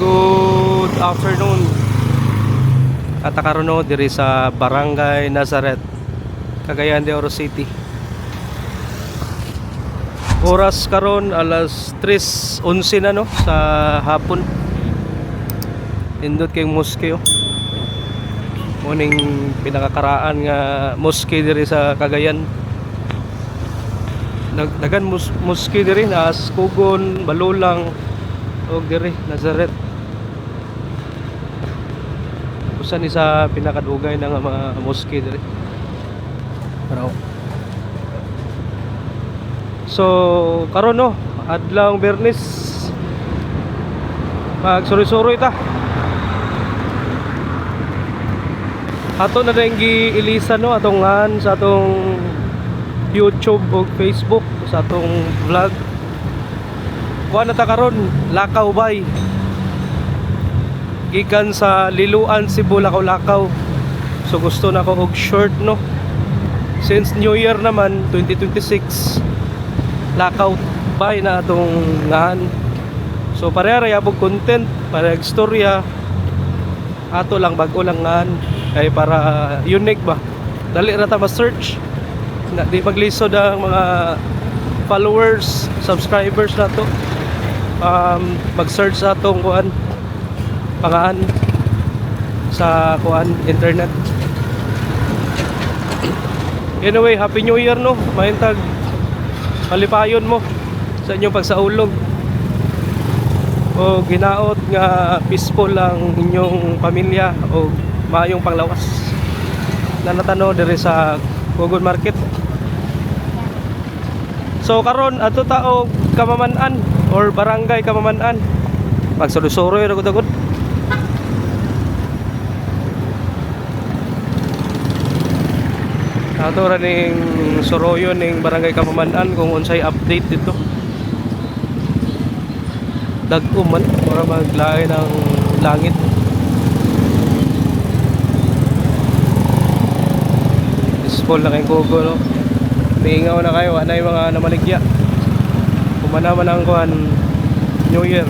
Good afternoon. At karon diri sa Barangay Nazareth, Cagayan de Oro City. Oras karon alas 3:11 na no sa hapon. Indot kay moske Muning pinakakaraan nga moske diri sa Cagayan. Dagan moske diri na Askugon, Balulang og diri Nazareth. Usa ni sa pinakadugay na nga mga moske diri. Pero so karon no, adlaw Biyernes. Magsuri-suri ta. Ato na rin gi-ilisan no atong sa atong YouTube o Facebook sa atong vlog. Kuha na ta karon, Lakaw Bay. Gikan sa Liloan, Cebu, Lakaw. So gusto na ko og short no. Since New Year naman 2026, Lakaw Bay na atong ngahan. So pareha yabog content, parehag istorya. Ato lang bag-o lang ngahan ay para unique ba. Dali ra ta ma-search. Di maglisod ang mga followers, subscribers na to. Mag-search sa atong kuan pangaan sa kuan internet. Anyway, Happy New Year no. Mahintag malipayon mo sa inyong pagsaulog. O ginaot nga peaceful ang inyong pamilya o maayong panglawas. Nanatano diri sa Kugon Market. So karon ato tao Kamamanan or Barangay Kamamanan. Pagsurusuroy ra gud. Ato ra ning suroyo ning Barangay Kamamanan kung unsay update dito. Dag-o man para maglaay ng langit. Peaceful na kayong Kugo no. Miingaw na kayo, anay mga namaligya. Kumanaman ang kuhan New Year.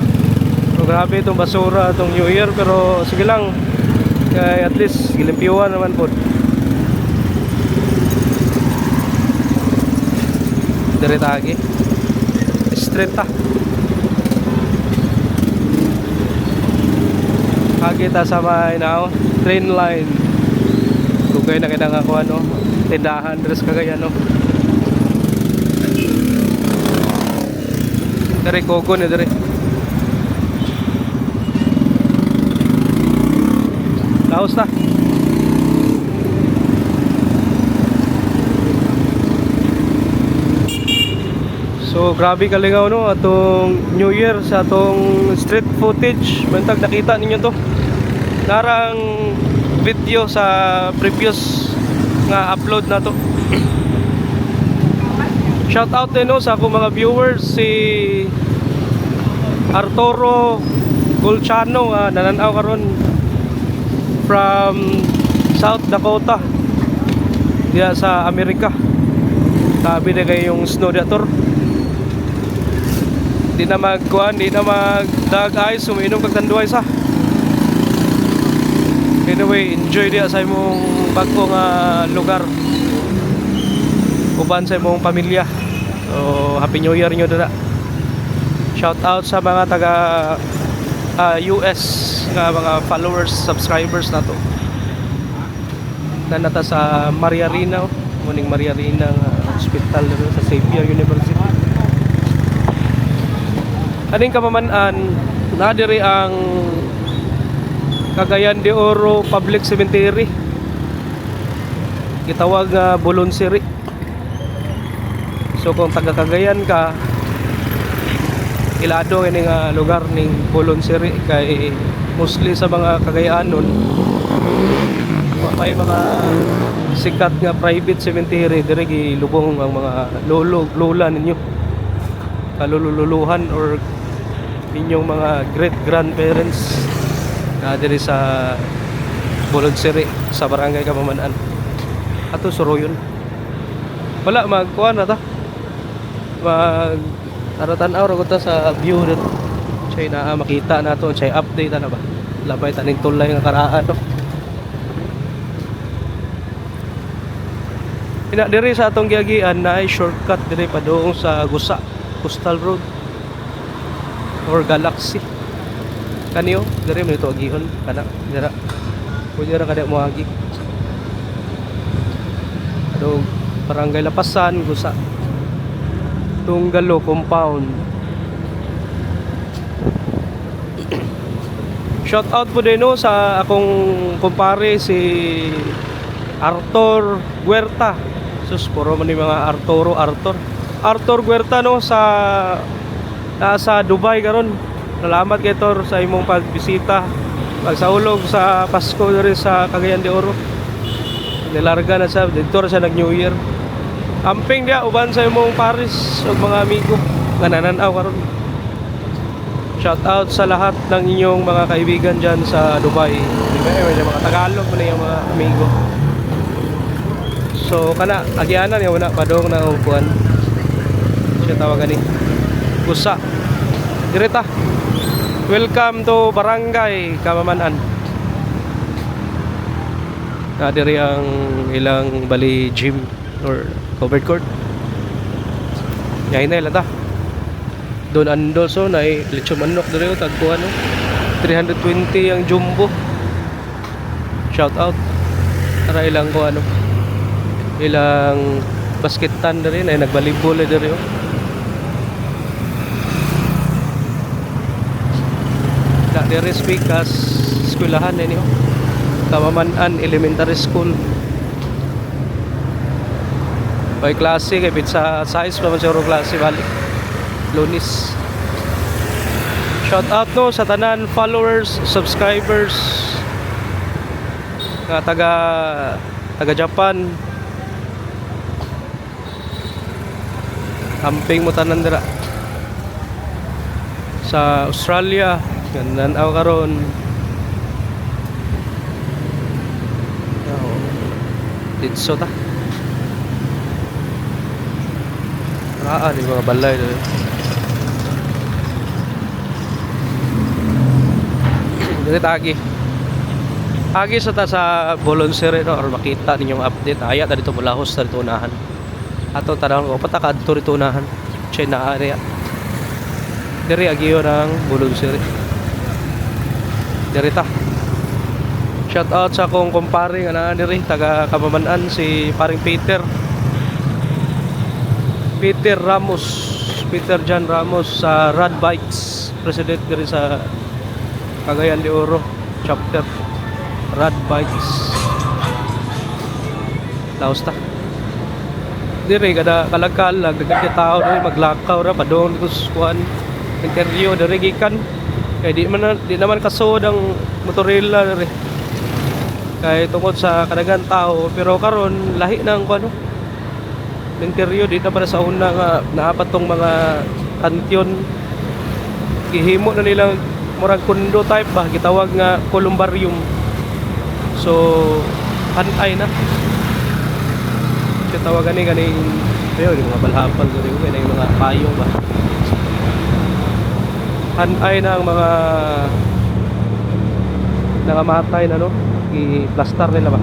So grabe itong basura itong New Year, pero sige lang, kaya at least gilimpiyuhan naman po. Diretagi straight ta hagi ta sa may train line. Dugay na kita nga kuhan no, tindahan dress Cagayan no. Dari Kugon ni dari. Laos ta. So grabe kalingaw no atong New Year sa atong street footage. Bantag nakita ninyo to. Narang video sa previous nga upload na to. Shout out din no sa akong mga viewers, si Arturo Golchano, nananaw karon from South Dakota diya sa Amerika. Sabi na kayo yung snowdator. Di na magkuhan, di na magdag ice, umiinom kagtanduay sa. Anyway, enjoy diya sa imong bagong lugar. Uban sa imong pamilya. So, Happy New Year nyo na. Shout out sa mga taga US nga mga followers, subscribers na to. Nanata sa Maria Rina, muning Maria Rina hospital sa Xavier University. Aning Kamamanan, nadiri ang Cagayan de Oro Public Cemetery. Gitawag nga Bolonsiri. So kung taga Cagayan ka, ilado ini nga lugar ning Bolonsiri kay mostly sa mga Cagayanon may mga sikat nga private cemetery dire gilubong ang mga lola ninyo, kalululuhan or inyong mga great grandparents na dire sa Bolonsiri sa Barangay Kamamanan. Ato suroyon. Wala magkuha na ta. Mag taratan-aw ra ta sa view dito Siya na makita na to, siya update na ba? Labay taning tulay nga karaan no. Ina diri sa atong giagian na ay shortcut diri pa doong sa Gusa Coastal Road or Galaxy. Kaniyo diri man ito agihon kana dira. Pwede ra kada mo agi. Adong Barangay Lapasan, Gusa. Tunggalo compound. Shout out po din no sa akong kumpare si Arthur Huerta. Sus, puro man yung mga Arthur Huerta no sa nasa Dubai karon. Salamat kay Tor sa imong pagbisita. Pagsaulog sa Pasko diri sa Cagayan de Oro. Nilarga na sa dito ra siya nag New Year. Amping dia uban sa imong Paris ug mga amigo nga nananaw karon. Shout out sa lahat ng inyong mga kaibigan dyan sa Dubai. Diba? Yung mga Tagalog mo na yung mga amigo. So, kana, agianan yung wala padong na upuan. Siya tawagan ni Gusa. Direta. Welcome to Barangay Kamamanan. Diri ang ilang bali gym or covered court. Yahin na ilan ta. Doon ando so na lechon manok dito tagpuan no. 320 ang jumbo. Shout out. Tara ilang ko ano. Ilang basketan diri na nagbalibol diri oh. Da diri speakas eskwelahan ni oh. Kamamanan Elementary School. By klase kay bit sa size pa man siguro klase balik. Lunis. Shout out no sa tanan followers, subscribers nga taga Japan. Amping mo tanan dira. Sa Australia, ganan aw karon. Ditso ta. Raan yung mga balay dito. Dito agi sa ta sa volunteer no or makita ninyong update aya ta dito mulahos ta dito unahan ato tanawon ko pataka dito dito unahan chay na area diri agi yo ng volunteer diri ta. Shout out sa akong kumpare nga naa diri taga Kamamanan si paring Peter John Ramos sa Rad Bikes president diri sa Cagayan de Oro chapter Rad Bikes. Laos ta. Dire kada kalagkalag dagiti tao diri maglakaw ra padong kuskuan interview diri gikan kay di naman kasod ang motorilla diri. Kay tungod sa kadagan tao pero karon lahi na ang kuno. Interior dito para sa una nga naapat tong mga kantyon gihimo na nilang murag kundo type ba gitawag nga columbarium. So hanay na kitawagan ni ganing ayo mga balhapal gani ko kay mga payong ba hanay na ang mga nangamatay na no i-plaster nila ba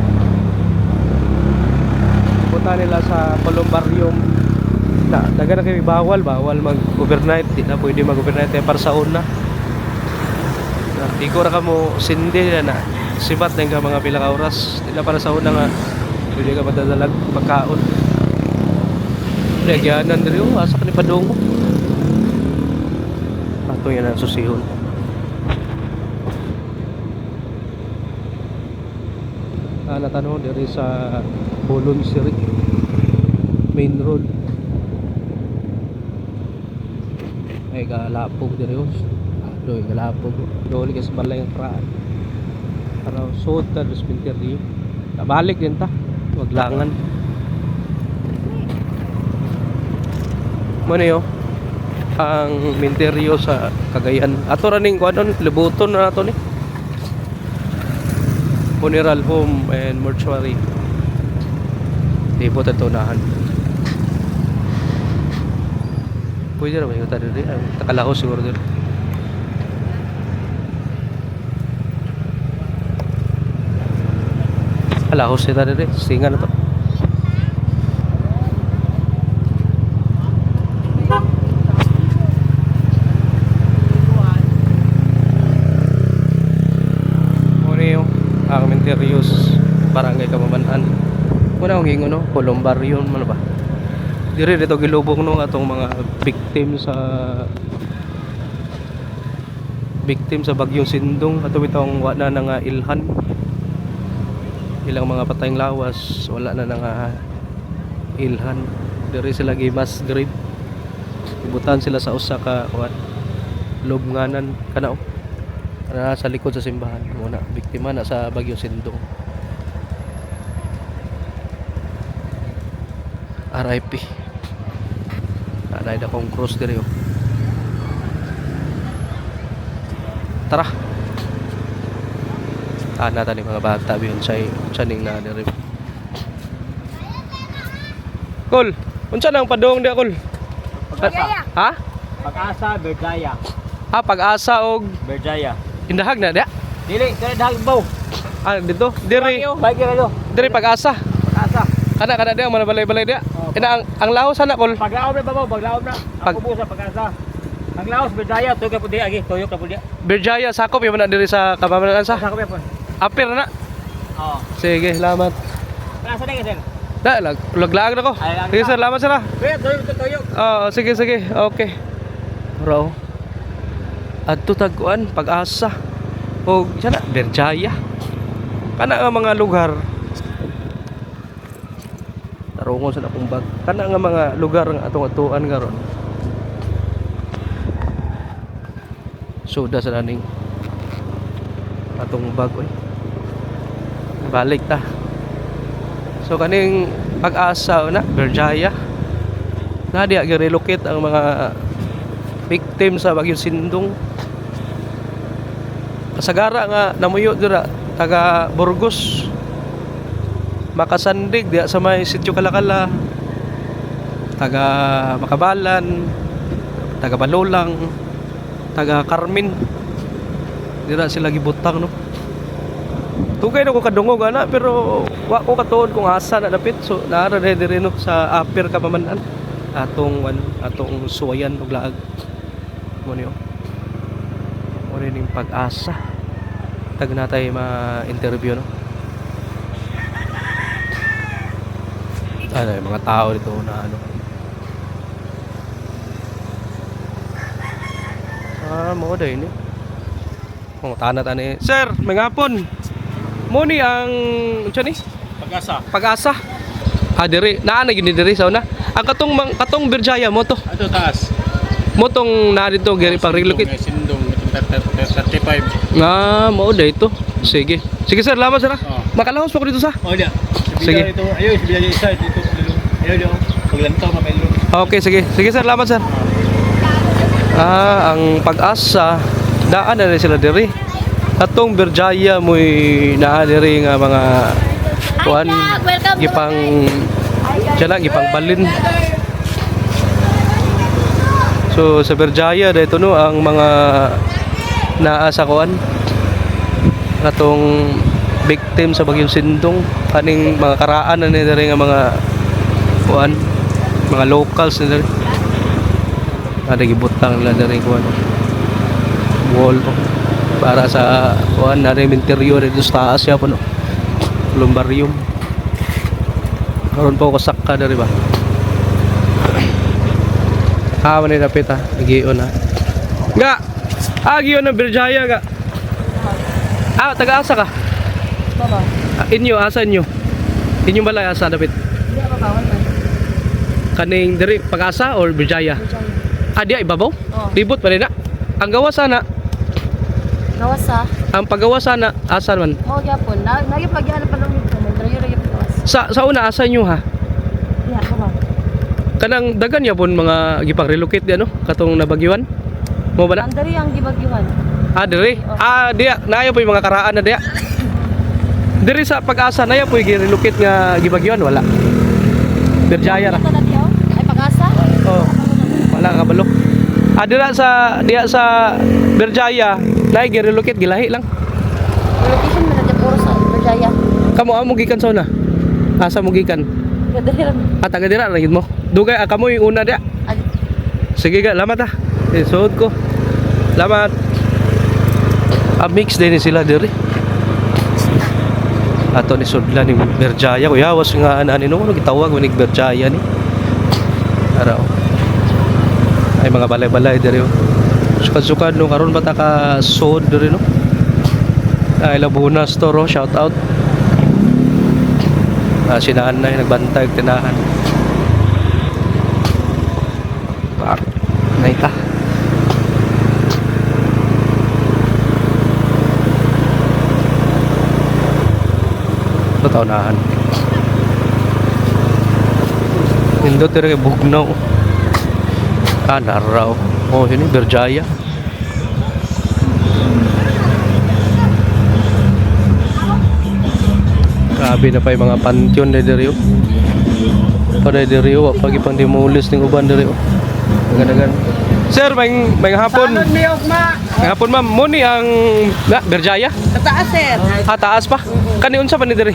punta nila sa columbarium na daga na kayo bawal mag-overnight di na pwede mag-overnight para sa una di ko ra ka mo sindi na sibat na nga mga pilang oras di na para sa una nga pwede ka madadalag pagkaon nagyanan diri o asa ka ni padongo ato yan ang susihon natano diri sa Bolon Siri main road ay galapog diri o doy galapog doli ka sa balay ng kraan para suot ta dos pinteryo balik din ta waglangan mo niyo ang minteryo sa Cagayan ato raning kuanon libuton na nato ni funeral home and mortuary di po tatunahan pwede na ba yung tadi rin takalahos siguro din Ala, host ita dire, singa na to. Muna yung Armenterios, Barangay Kamabanan. Muna ang hingo no, Columbario man ba? Dire dito gilubong no atong mga victim sa bagyong Sindong ato bitong wala na nga ilhan. Ilang mga patayng lawas wala na nga ilhan. Dire sila gimas grave. Ibutan sila sa usa ka lubnganan kana sa likod sa simbahan. Muna biktima na sa bagyong Sindong. RIP. Nanay na kong cross dire yo. Tara. Nata ni mga bata biyon sa ning na dire. Kol, unsa nang padong dia kol? Berjaya. Ha? Pag-asa, Berjaya. Pag-asa og Berjaya. indahag na dia. Dili, dili dahil baw. Dito. Dire. Baik kayo. Dire pag-asa. Pag-asa. Kana dia mga balay-balay dia. Ina ang laos sana kol. Paglaom na babaw, paglaom na. Pag- Ako po sa pag-asa. Ang laos, Berjaya, tuyok na po di agi, tuyok na po di. Berjaya sakop yung na dire sa Kabamanan sa. Sa ko po. Apir na. Oo. Sige, salamat. Pag-asa na sir. Laglaag na ko. Sige sir, salamat sir. Kuya, tuyok na tuyok. Sige. Okay. Bro. Adto tagkuan pag-asa. O sana Berjaya. Kana nga mga lugar. Tarungon sa akong bag. Kana nga mga lugar nga atong atuan karon. Suda sa naning atong bag oy. Balik ta. So kaning pag-asa na Berjaya. Na diya gi-relocate ang mga victim sa bagyong Sindong. Kasagara nga namuyo dira taga Burgos. Makasandig diya sa may Sitio Kalakala. Taga Makabalan, taga Balolang, taga Carmen. Dira sila gibutang no. Tugay na ko kadungog ana pero wa ko katuod kung asa na dapit. So naara dire no sa Apir Kapamanan atong suwayan ug laag. Mo niyo. Mo ning pag-asa. Tag na tayo ma-interview no. Yung mga tao dito na ano. Mo day ni. Tanat ani. Sir, may ngapon. Mo ni ang unsa ni? Pag-asa. Pag-asa. Diri, naa na gini diri sa una. Ang katong Berjaya mo to. Ato taas. Mo tong na dito giri pang relocate. Sindong 35. Mo day to. Sige. Sige sir, salamat sir. Makalahos pa ko dito sa. Oh, dia. Sige. Ito, ayo, sibilya isa dito. Ayo, dia. Paglantaw na may lulong. Okay, sige. Sige sir, salamat sir. Ang pag-asa daan na rin sila diri. Atong Berjaya mo'y naa diri nga mga kuan gipang gipang balin. So sa Berjaya dito no ang mga naa sa kuan atong victim sa bagyong Sindong kaning mga karaan na ni diri nga mga kuan mga locals ni diri. Ada gibutang nila diri kuan wall para sa kuan na rin interior dito sa taas ya po no lumbarium karon po ko sakka dari ba manay dapit giyon nga giyon ng Berjaya ga taga-asa ka inyo asa inyo balay asa dapit kaning diri pag-asa or Berjaya dia ibabaw libot pa rin na ang gawa sana Gawasa. ang paggawa sana asa man Mo gyapon. Nagipagyan pa lang dito. Nagdrayo ra gyapon gawas. sa una asa nyo ha Diha ko ba. kanang dagan yapon mga gipang-relocate di ano katong nabagyuan mo ba na Andari ang gibagyuhan. diri diya naayo po yung mga karaan na diya diri sa pag-asa na po yung relocate nga gibagyuan wala Berjaya ra Ito na diyaw. Ay pag-asa. oh wala kabalo diya sa Berjaya na gi-relocate gilahi lang Location man na puro sa Berjaya. Kamo amo gikan sa una. Asa mo gikan? Kadali lang. Taga dira lang yun mo. Dugay kamo yung una dia. Ay, Sige ga, lamat ah. Suod ko. Lamat. Mix din sila diri. Ato ni sudlan ni Berjaya kuya was nga ani no gitawag ni Berjaya ni. Araw. Ay mga balay-balay diri. Sukad-sukad no karon bata ka sod diri no. Ay Labuna store shout out. Sinahan na nagbantay og tinahan. Pak. Naita. Taunahan. Indo tira kay Bugnaw. Naraw. Oh, ini Berjaya. Grabe na pa yung mga pantyon na diri. Pada diri wa pagi pang dimulis ning uban diri. Dagan-dagan. Sir, may hapon. May hapon ma'am, mo ni ang Berjaya? Kataas, sir. Taas pa. Kani unsa pa ni diri?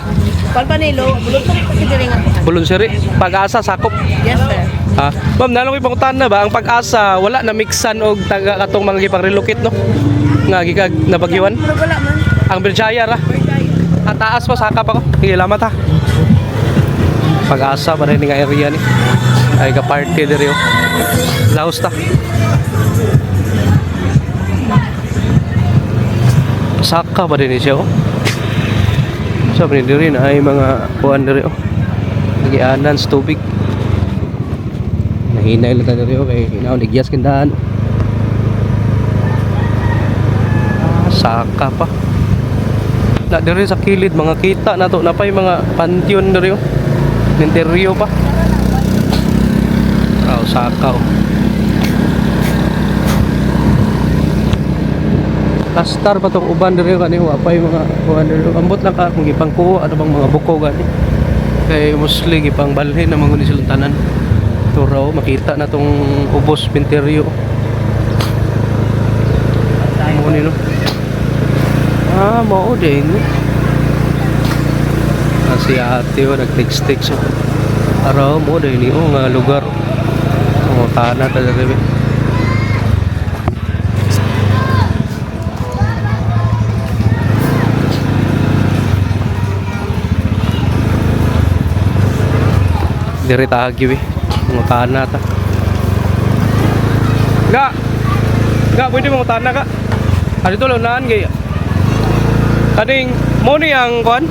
Palpanilo, bulot ko kasi diri nga. Bulunsiri, Pag-asa sakop. Yes, sir. Ma'am, nalong ipangutan na ba ang Pag-asa wala na mixan og taga katong mga gipang-relocate no? Nga gikag nabagyuan. Wala man. Ang Berjaya ra. Berjaya. Taas pa sakap ako. Sige, lamat ha. Pag-asa pa rin nga area ni. Ay ka party diri oh. Laos ta. Saka pa din siya oh. Sabi ni diri na ay mga kuan diri oh. Nagianan sa tubig. Nahinay lang ta diri oh kay hinaw nigyas kindahan. Saka pa. Na diri sa kilid mga kita na to na pay mga pantyon diri oh. Interior pa. Saka oh. Kastar pa tong uban diri kani wa pay mga kuan diri. Ambot lang ka kung ipangkuha ano bang mga buko gani. Kay mostly gipang balhin na mga silang tanan. To raw makita na tong ubos interior. Mo ni no. Mao din. Si ate o nag-text so. Araw mo din ni nga lugar. O kana ta diri. Diri tagi we. Mga kana ta. Ga pwede mo tana ka. Ari to launan gay. Kaning mo ni ang kuan?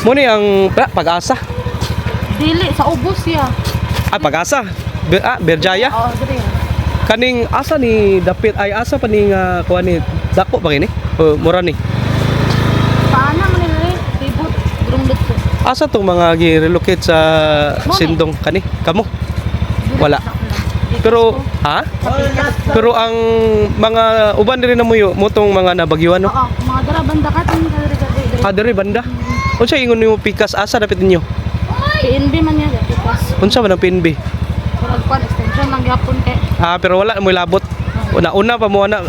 Mo ni ang Pag-asa. Dili sa ubos ya. Pag-asa. Berjaya. Oo, diri. Kaning asa ni dapit ay asa pa ning kuan ni dako pa kini? O mura ni. Paana man ni ribot grumdot ko. Asa tong mga gi-relocate sa Sindong kani? Kamo? Wala. Pero Pero ang mga uban diri na muyo mo tong mga nabagyuan no. Oo, mga dara banda ka tin diri. Diri banda. Unsa ingon nimo pikas asa dapit ninyo? PNB man niya pikas. Unsa man ang PNB? Murag kuan extension lang gyapon kay. Pero wala mo labot. Una pa mo na.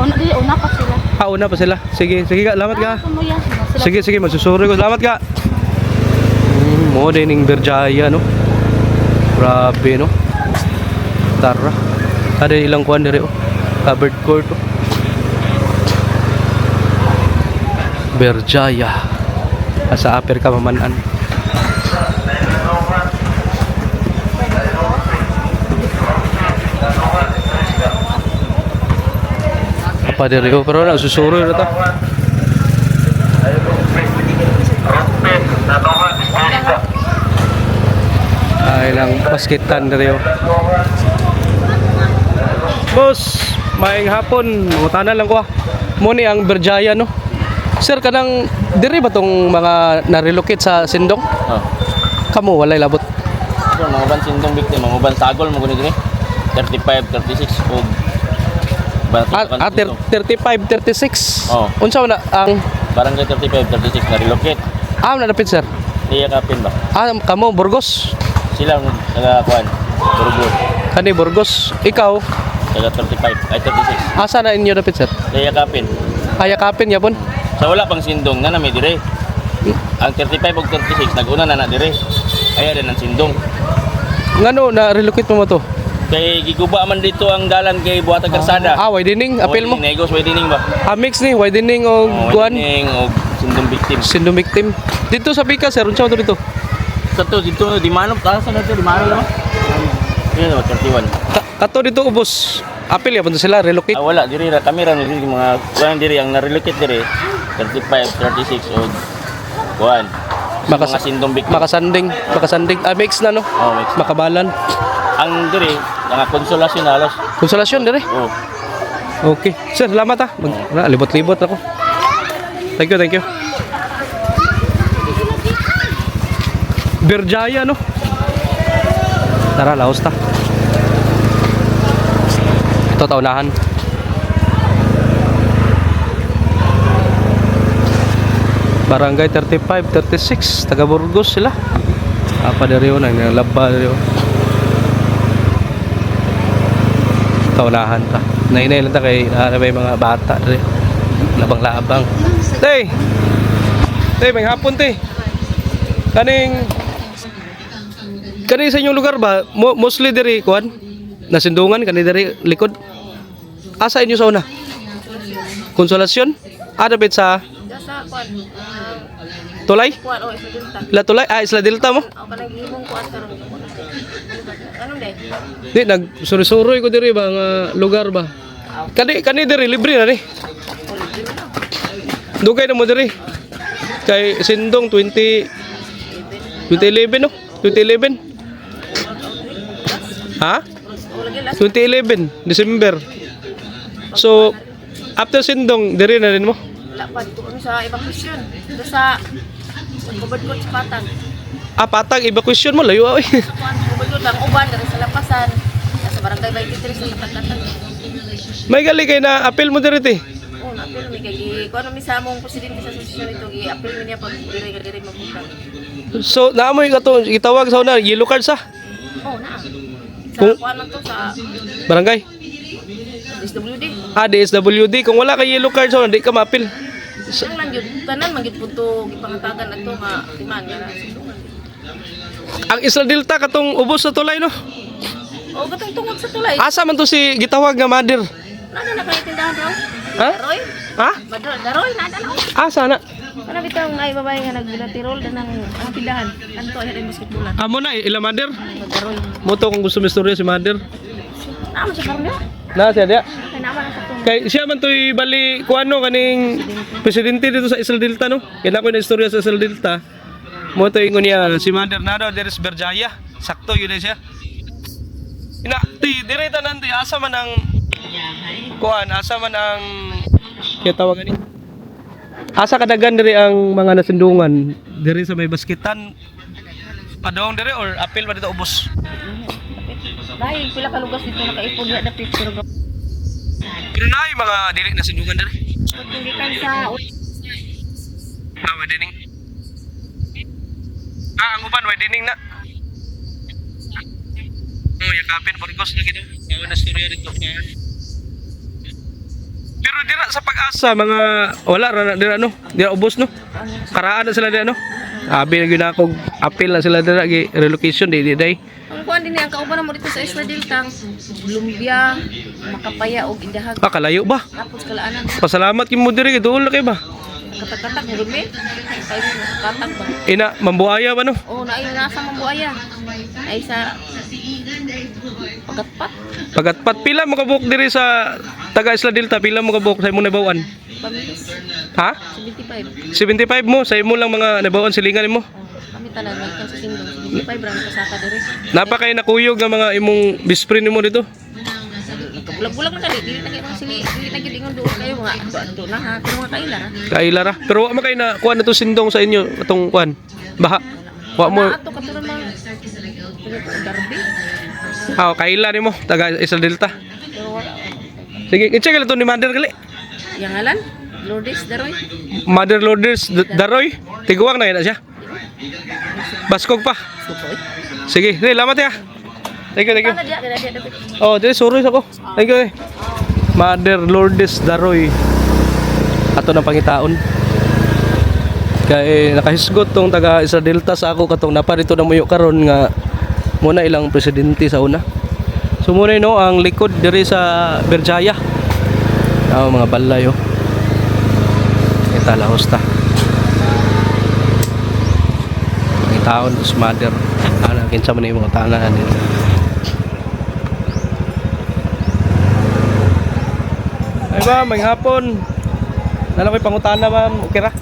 Una pa sila. Una pa sila. Sige ka, lamat ka. Tumuya sila. Sige, magsusuri ko. Salamat ka. Mo dining Berjaya no. Grabe no. Tara. Ada ilang kuan diri oh. Covered court oh. Berjaya. Asa aper ka mamanan. Apa diri oh pero nagsusuri na ta. Ay lang basketan diri oh. Boss, maayong hapon. Mutana lang ko ah. Mo ni ang Berjaya no. Sir kanang diri ba tong mga na-relocate sa Sindong? Kamo walay labot. So, mga uban Sindong victim, mga uban sagol mo guni diri. 35, 36 ug 35, 36. Oh. Unsa na ang barangay 35, 36 na relocate. napit sir? Iya kapin ba? Kamo Burgos. Sila ang taga-kuan, Burgos. Kani Burgos. Ikaw, Taga 35, ay 36. asa na inyo napit sir? Iya kapin. Ayakapin yapon. Sa wala pang sindong na nami dire. Ang 35 ug 36 nag-una na dire. Aya rin ang sindong. Ngano na relocate mo to? Kay giguba man dito ang dalan kay Buhatag Karsada. Widening, appeal mo. Negos widening ba? Mix ni widening og kuan. Widening og sindong victim. Sindong victim. Dito sa Pika sir, unsa to dito? Sa to dito di manok ta sa nato di manok lang. Yan 31. Kato dito ubos. Appeal ya punta sila relocate. Wala diri ra kami ra diri mga kuan diri ang na-relocate diri 35, 36 og kuan. Mga sindong victim. Makasanding. Mix na no. Oh, mix. Makabalan. Ang diri nga konsolasyon halos. Konsolasyon dire. Oh. Okay. Sir, salamat ha. Libot-libot ako. Thank you. Berjaya no. Tara, laos ta. Ito taunahan. Barangay 35, 36, taga Burgos sila. Apa dari yun, ang labba dari yun. Taunahan ta. Nainay lang ta kay may mga bata dari. Labang-labang. Tay! Tay, may hapon tay. Kaning sa inyong lugar ba, mostly dari kuan? Nasindungan kani dari likod. Asa inyo sa una? Konsolasyon? Ada bet sa Sa kuan. Tulay? Kuan o isa din ta. La Tulay? Isla Delta mo? Ako kanang gihimong kuan karon. Anong day? Di, nagsuri-suroy ko diri ba nga lugar ba? Kani diri, libre na ni. Dugay na mo diri. Kay Sindong 2011 no? 2011. Ha? 2011, December. So, after Sindong, diri na rin mo? Lapad ko sa evacuation. Ito sa kubad ko sa Patag. Patag, evacuation mo, layo ay. Kuan kubad ko lang uban dari sa lapasan. Sa barangay 23 sa Patag. May gali kay na appeal mo diri ti. Oh, apil mi kay kuan mi sa among presidente sa sesyon ito gi apil mi niya pag diri magbuka. So, naamoy ka to, itawag sa una, yellow card sa Oh, na. Sa Kung- kuan man to sa barangay. SWD. DSWD. Kung wala kay yellow card sa una, di ka ma-appeal. Ang lang yun, tanan man yun po ito, ipangatagan na ito, timan nga na. Ang Isla Delta katong ubos sa tulay no. O, katong tungod sa tulay. Asa man to si gitawag nga mother? Nana na kayo tindahan daw? Ha? Daroy? Ha? Daroy, nana na. Asa na? Ano bitaw nga babae nga nagbilatirol na ng ang tindahan? Ano to, ayan ang basketbolan. Amo na ila mother. Daroy. Mo to kung gusto mo istorya si mother. Naman siya karoon niya? Na siya dia. Ay, naman ang sakto. Kay siya man to'y bali kuano kaning presidente dito sa Isla Delta no. Kaya ako na istorya sa Isla Delta. Mo to ingon niya si mother na daw deres Berjaya. Sakto yun siya. Ina ti dire tanan ti asa man ang kuan, asa man ang kaya tawagan ni. Asa kadagan diri ang mga nasindungan diri sa may basketan. Padong diri or apil ba dito ubos? Dahil pila ka lugas dito nakaipon diha dapit pero Pero na yung mga dili nasindungan diri. pagtindikan sa Widening. Ang uban widening na. Yakapin Burgos lagi daw. Ngayon na storya dito. Pero dira sa pag-asa mga wala ra na dira no. Dira ubos no. Karaan na sila dira no. Abi na gyud ako appeal na sila dira gi relocation di day. ang kuan din ang kauban mo dito sa Isla Delta, lumbia, makapaya og idahag. Kalayo ba? Tapos kalaanan Pasalamat kimo diri duol na kay ba. katak-katak mo gumi. Kay katak ba? Ina mambuaya ba no? Oh, na nasa mambuaya. Ay sa pagatpat. Pagatpat pila mo kabuk diri sa taga Isla Delta pila mo kabuk sa imong nabawan? Pamilis. Ha? 75. 75 mo sa imo lang mga nabawan silingan mo. Kami tanan magkan sa Sindong. 75 ra kasaka diri. Napa kay nakuyog nga mga imong best friend nimo dito? Nagkabulag-bulag na kali. Dili na kayo mga sili. Dili na kayo ingon doon kayo mga ando na ha. Pero mga kaila ra. Kaila ra. Pero wa man kay na kuan na to Sindong sa inyo atong kuan. Baha. Wa mo. Ato katuron mga darbi. Kaila nimo taga Isla Delta. Pero wala. Sige, i-check lang to ni Mother gali. Yang ngalan? Lourdes Daroy. Mother Lourdes Daroy. Tiguang na yan siya. Baskog pa. Supoy. Sige, salamat ya. Thank you. Ano dia? Dia dapat. Oh, dili sorry ako. Thank you. Mother Lourdes Daroy. Ato na pangitaon. Kay nakahisgot tong taga Isla Delta sa ako katong naparito na muyo karon nga muna ilang presidente sa una. So muna no ang likod diri sa Berjaya. Mga balay oh. Kita lahos ta. Ang taon is mother. Ana kinsa man yung mga tanan dito. Ay ma'am, may hapon. Nala ko'y pangutana ma'am, okay ra?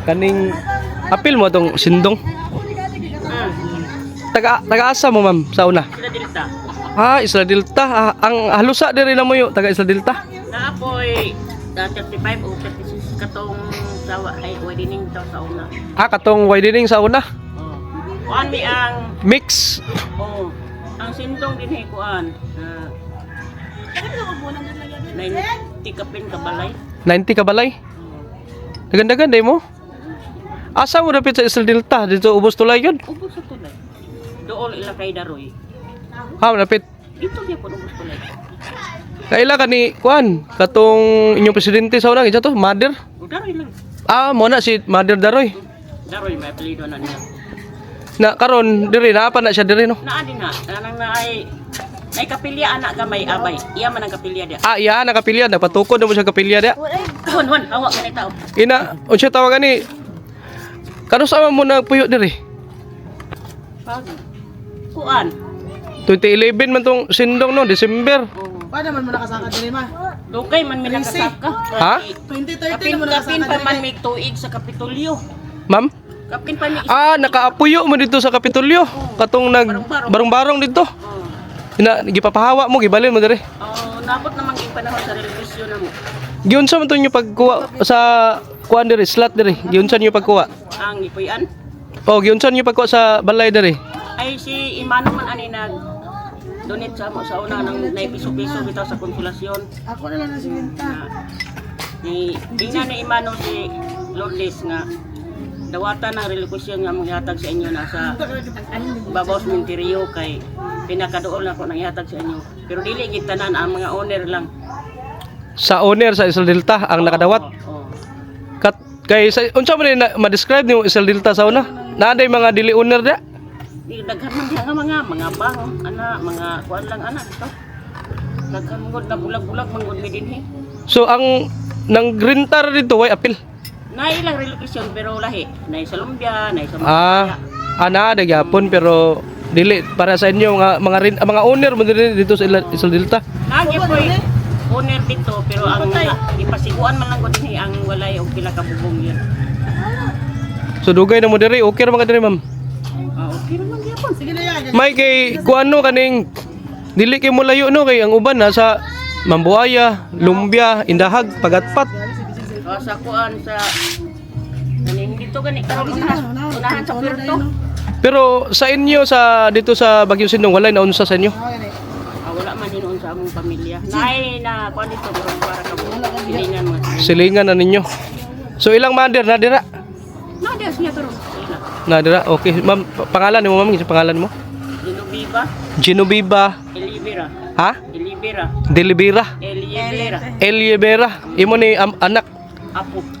Kaning apil mo tong sindong. Taga-asa mo ma'am sa una? Isla Delta. Isla Delta. Ang halusa diri na mo yo taga Isla Delta. Naapoy 35 o 36 katong sawa ay wedding daw sa una. Katong widening sa una. Oh. Kuan mi ang Mix. ang sindong dinhi kuan. 90 kapin kabalay. 90 ka balay. Dagan-dagan day mo. Asa mo dapit sa Isla Delta dito ubos tulay yun. Ubos sa tulay. Dool ila kay Daroy. Dapit. Dito gyud po ubos tulay. Kaila ka ni kuan katong inyong presidente sa una kinsa to? Mother. Daroy lang. Mo na si Mother Daroy. Daroy may apelyido na niya. Na karon diri na na siya diri no. Naa din na. Anang na ay kapilya anak gamay abay. Iya man ang kapilya dia. Iya nakapilya na patukod na mo siya kapilya dia. Hon, awa ka tao. Ina, unsa tawagan ni? Kano sa mo na puyo diri? Pag kuan. 2011 man tong sindong no, December. Paano man mo nakasaka din ma? Dugay man mi nakasaka. Ha? 2013 mo Kapin nakasaka pa man din. may tuig sa Kapitolyo. Ma'am? Kapin pa mi Nakaapuyo mo dito sa Kapitolyo. Katong barong-barong dito. Gipapahawa mo, gibalin mo diri. Nabot naman yung panahon sa relisyon na mo. Giunsa man to nyo pagkuha sa kuan diri, slot diri. Giunsa nyo pagkuha? Ang ipuyan. Giunsa nyo pagkuha sa balay diri. Ay si Imano man ani nag donate sa mo sa una ng naipiso-piso bitaw sa konsulasyon. Ako na lang ang siminta. Ni tingnan ni Imano si Lourdes nga dawatan ng relokusyon nga manghatag sa inyo nasa babaw cementerio kay pinakaduol na ko nang ihatag sa inyo. Pero dili gid tanan ang mga owner lang. Sa owner sa Isla Delta ang nakadawat. Oo. Kay sa unsa man na ma-describe nimo Isla Delta sa una? Naaday mga dili owner da? Di daghan man diha nga mga bang mga kuan lang ana dito. Daghan mangod na bulag-bulag mangod mi dinhi. So ang nang grintar dito way apil. Na ilang relocation pero lahi. Na sa Lumbia, na sa Maya. Ana ada gyapon pero dili para sa inyo mga owner mo dito sa Isla Delta. Lagi po owner dito pero ang ipasiguan man lang ko dinhi ang walay og pila ka bubong yan. So dugay na mo diri, okay ra man ka diri ma'am. Okay naman gyapon. Sige na yan. May kay kuano kaning dili kay mo layo no kay ang uban nasa Mambuaya, Lumbia, Indahag, Pagatpat. Sa kuan sa kaning dito gani karon unahan sa Puerto. Pero sa inyo sa dito sa Baguio Sindong walay na unsa sa inyo? Wala man hinuon sa among pamilya. Nay na kuan dito durong para ka silingan mo. Silingan na ninyo. So ilang mother na dira? Na des niya pero. Na dira. Okay, ma'am, pangalan mo ma'am, kinsa pangalan mo? Genoveva, Genoveva, Elivera, ha? Elivera, Delibera, Elivera, Eliebera. Imo ni anak.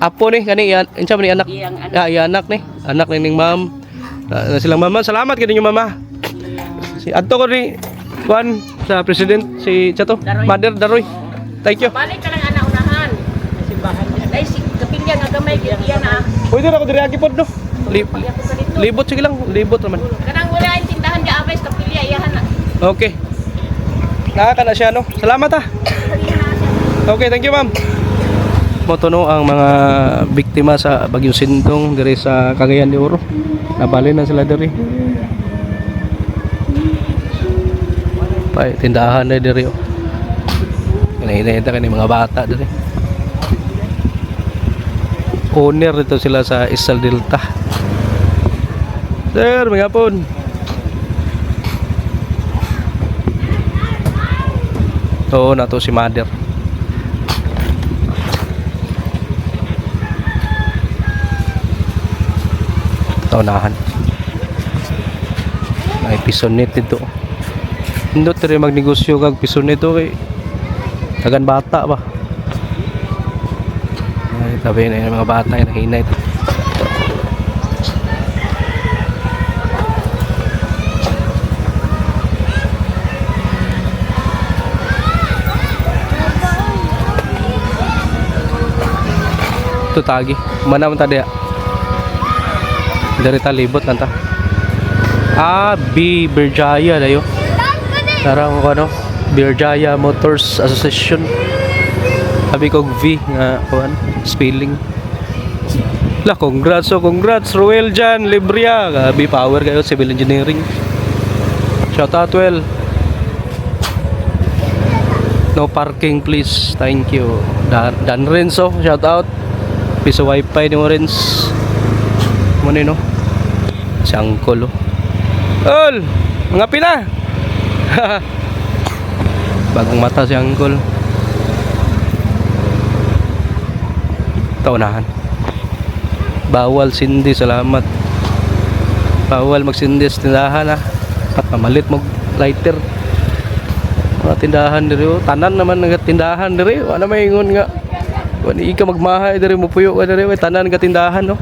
Apo. Ni kani insa man ni anak? Iyang anak. Anak ni. Anak ni ning ma'am. Silang mama. Salamat kini yung mama. Si adto ko ni kuan sa president si Chato. Daroy. Mother Daroy. Thank you. Balik ka lang anak unahan. Simbahan niya. Dahil si kapilya nga gamay giya na. Pwede na ako diri agi pod no. Pagyapo ka dito. Libot sige lang, libot naman. Kanang wala ang tindahan di abay sa kapilya iyahan na. Okay. Nakaka na siya no. Salamat ha. Okay, thank you ma'am. Moto no ang mga biktima sa Baguio Sindong diri sa Cagayan de Oro. Nabali na sila diri. Pay tindahan na diri. Kinahita kani mga bata diri. Owner dito sila sa Isla Delta. Sir, may hapon. Oo, nato si Mother. Taunahan. May pisonit dito. Hindi rin magnegosyo kag pisonit ito kay tagan bata ba. Ay, tabi na yung mga bata yung nahinay ito. Tutagi. Mana man ta diha. Dari ta libot lang ta. B Berjaya dayo. Tarang ko ano, Berjaya Motors Association. Sabi ko V nga kuan spelling. La congrats Ruel Jan Libria, gabi power kayo civil engineering. Shout out well. No parking please. Thank you. Dan Renzo, shout out. Piso wifi ni mo Renz. Mo ni no. Si Angkol. Ol, mga pina. Bagong mata si Angkol. Taunahan. Bawal sindi, salamat. Bawal magsindi sa tindahan ha. At mamalit mo lighter. Mga tindahan diri, tanan naman nga tindahan diri. Wala may ingon nga. Wala ika magmahay diri mo puyo ka diri, tanan nga tindahan no.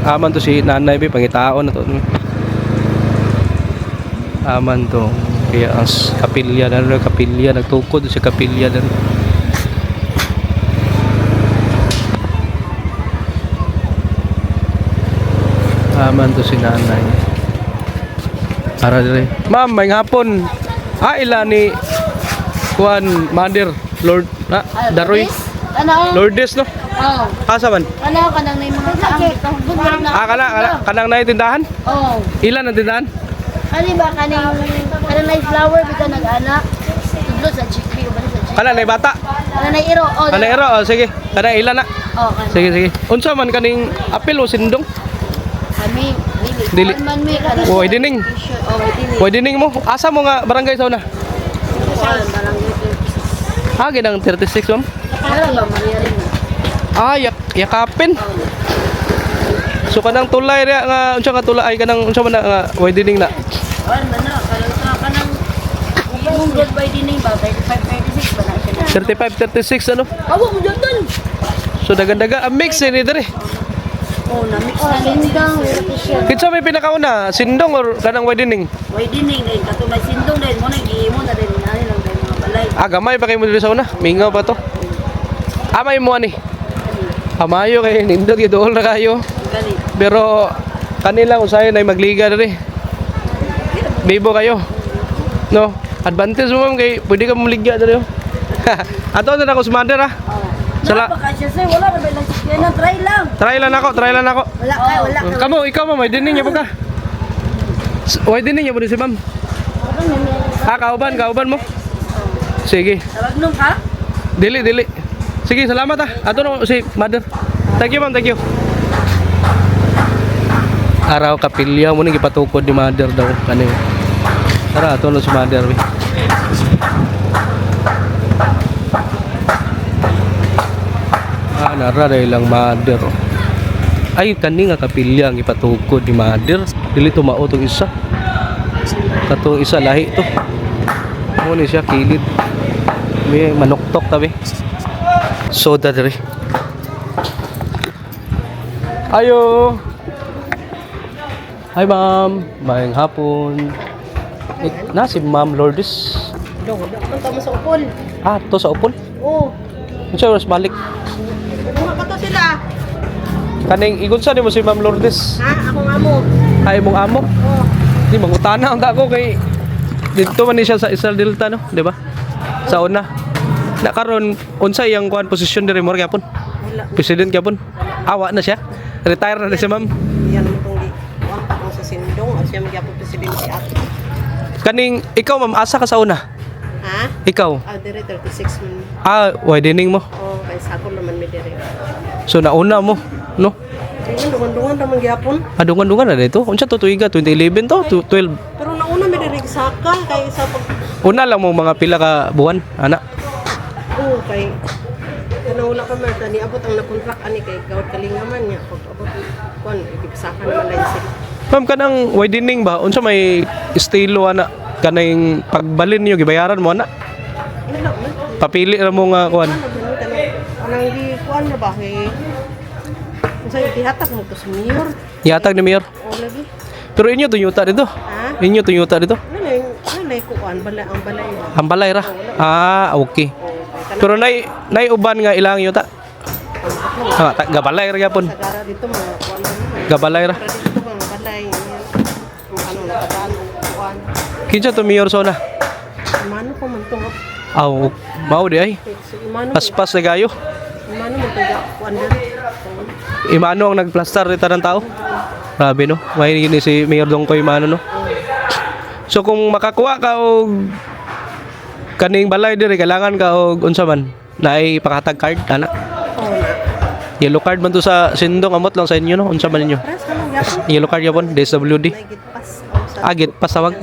Aman to si nanay bi pangitaon na to. Aman to. Kaya ang kapilya na kapilya nagtukod sa kapilya na. Aman to si nanay. Para dire. Ma'am, may hapon. Ila ni Juan Mother Lord Daroy. Ano? Lourdes no? Oh. Asa man? Ano kanang may mga kaang Kanang na tindahan? Oh. Ilan ang tindahan? Ano ba kanang na flower bitaw nag-ana? Tudlo sa chickpea ba sa chickpea? Kanang na bata? Kanang na iro. Oh. Kanang iro, sige. Kanang ilan na? Oh, kanang. Sige. Unsa man kaning apil o sindong? Kami Dili. Man may kanang. Oy dining. Oh, dining. Oy dining mo. Asa mo nga barangay sa una? Ginang 36 ma'am. Para ba Maria rin? Yakapin. So kanang tulay ria nga unsa nga tulay kanang unsa man na nga widening na. Mana kanang imong good by dining ba 35 36 ba na siya? 35 36 ano? Awo mo dyan. So dagan-daga mix ni dire. Oh, na mix na sindong repetition. Kinsa may pinakauna, sindong or kanang widening? Way dining din katulad sindong din mo na giimo na din ani lang day mga balay. Gamay pa kay mo diri sa una. Mingaw pa to. May mo ani. Amayo kay nindot gidool na kayo. Gani. Pero kanila usahay na magliga diri. Bibo kayo. No, advantage mo ma'am kay pwede ka muligya diri. Ato na ako sa mother ha. Sala. Baka siya say wala na ba lang siya try lang. Try lang ako. Wala ka. Kamu, ikaw ma'am, may dining niya po ka. May dining niya po si ma'am. Kauban mo. Sige. Tawag nung ka? Dili. Sige, salamat ha. Ato no si mother. Thank you ma'am, thank you. Araw kapilya mo ni gipatukod ni mother daw kani. Tara ato no si mother. Nara dahil lang mother. Ay kani nga kapilya ang ipatukod ni mother. Dili tumao tong isa. Katong isa lahi to. Mo ni siya kilid. May manuktok tabi. Soda diri. Ayo. Hi ma'am, mayang hapon. Na si Ma'am Lourdes. Punta mo sa upol. To sa upol. Oo. Unsa oras balik? Mga kato sila. Kaning igunsa nimo si Ma'am Lourdes? Ha? Ako nga mo. Ay mong amo. Oo. Di mangutana ang ako kay dito man ni siya sa Israel Delta no, di ba? Sa una. Na karon unsa iyang kuan posisyon diri mo gyapon? Wala. President gyapon. Awa na siya. Retire na siya ma'am. Yan mo itong giwang ako sa sindong. At siya magyapong presidente ato. Kaning ikaw ma'am asa ka sa una? Ha? Ikaw. Dire 36 man. Widening mo. Oh, kay sakol naman mi dire. So nauna mo, no? Tingin dungan-dungan naman gyapon. Adungan-dungan na dito. Unsa to tuiga 2011 to 12. Pero nauna mi dire saka kay sa pag Una lang mo mga pila ka buwan, ana. kay kanawala ka man ni abot ang nakontrak ani kay gawad kalingaman niya pag abot kuan ipisakan naman lang sila. Ma'am kanang widening ba unsa may estilo ana kanang pagbalin niyo gibayaran mo ana? Wala man. Papili ra mo nga kuan. Anang di kuan na ba kay unsa gihatag mo to sa mayor? Yatag ni mayor. O lagi. Pero inyo tunyuta dito. Ha? Inyo tunyuta dito. Ano ko kuan bala ang balay. Ang balay ra. Okay. O kay Pero nay uban nga ilang yuta. kanang Gabalay ra gyapon. Sa gara dito mga kuan na. Gabalay ra. Para dito mga balay. Ang ano napadaan kuan. Kinsa to mayor zona? Imano ko man to. Aw, mao di ay. So imano. Paspas na gayo. Imano man taga kuan diri. Imano ang nagplastar dito ng tao. Grabe no. May ni si Mayor Dongko Imano no. So kung makakuha ka og kaning balay diri kailangan ka og unsa man naay pakatag card ana. Oh na. Yellow card man to sa Sindong amot lang sa inyo no. Unsa man ninyo? Para sa mga yapon. Yellow card yapon DSWD. May gitpas o sa. Agit pasawag.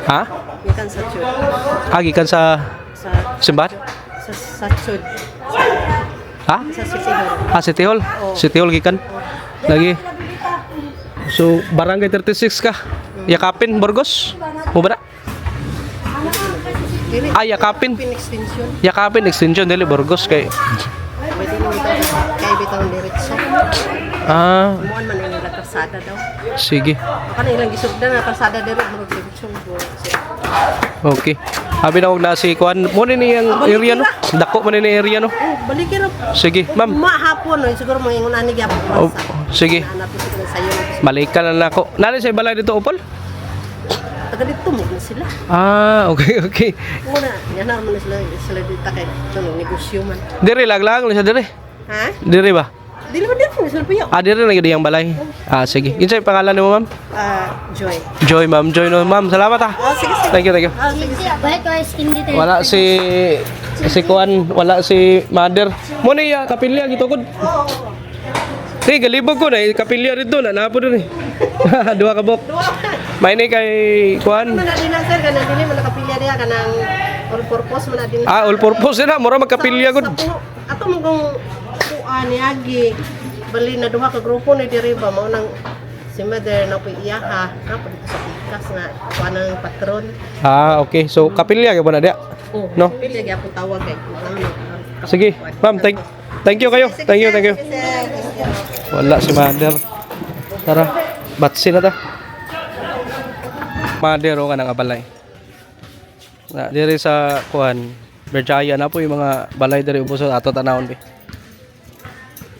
Ha? Gikan sa chud. Agi kan sa Sa simbahan? sa chud. Ha? Sa City Hall. City Hall? City Hall gikan. Lagi. So, Barangay 36 ka. Yakapin, Burgos? Mo ba na? Dili Yakapin. pin extension. Yakapin, extension, dili, Burgos kay... Pwede nimo kay bitang diretso. Muan man ang nila kalsada daw. Sige. Baka na ilang gisugdan na kalsada diri murag diretso. Okay. Habi na huwag na si Kuan. Muna ni yung area, no? Dako mo ni area, no? Oh, balikin na. Sige, ma'am. Mahapon no, siguro mga ingon ani gyapon. Oh, sige. Hanap ko sila sayo. Balikan na lang ako. Nari sa balay dito, Opal? Taga dito mo na sila. Okay, okay. Muna, yan na man sila dito kay negosyo man. Diri, laglang lang siya diri. Ha? Diri ba? Dili man dito sila puyo. Diri na yun yung balay. Sige. Insay pangalan mo, ma'am? Joy. Joy, ma'am. Joy, no, ma'am. Salamat, ha. Sige, sige. Thank you, thank you. Hindi, bakit ko ay skin dito? Wala si Kuan, wala si Mother. Mo na iya kapilya gitukod. Hey, galibog ko na kapilya rito na napo din. Duha ka bok. May ni kay Kuan. Man din na sir kana dili man nakapilya diha kanang all purpose man din. All purpose na mura magkapilya gud. Ato mo kung kuan ni agi bali na duha ka grupo ni diri ba mao nang si mother na po iyaha na po dito sa pikas na kuan ang patron. Okay. So kapilya gyud na dia. No? Pilya gyapon tawag kay. Sige, ma'am, thank you kayo. Thank you, thank you. Wala si Mother. Tara, batsi na ta. Mother o ka ng abalay. Na, diri sa kuan, Berjaya na po yung mga balay diri ubos sa ato tanawon be.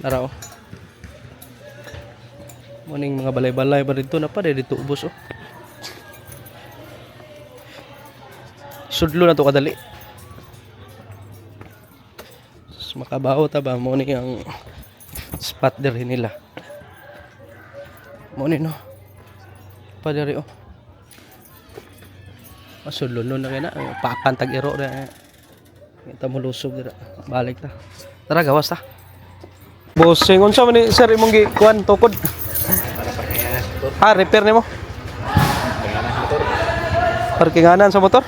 Tara o. Muning mga balay-balay ba dito na pa dito ubos o. Sudlo na to kadali. Makabaho ta ba mo ni ang spot diri nila. Mo ni no. Pa diri oh. Masulon na kaya na papantag iro na. Kita mo lusog dira. Balik ta. Tara gawas ta. Bossing unsa man ni sir imong gi kuan tukod? Repair nimo. Parkinganan sa motor.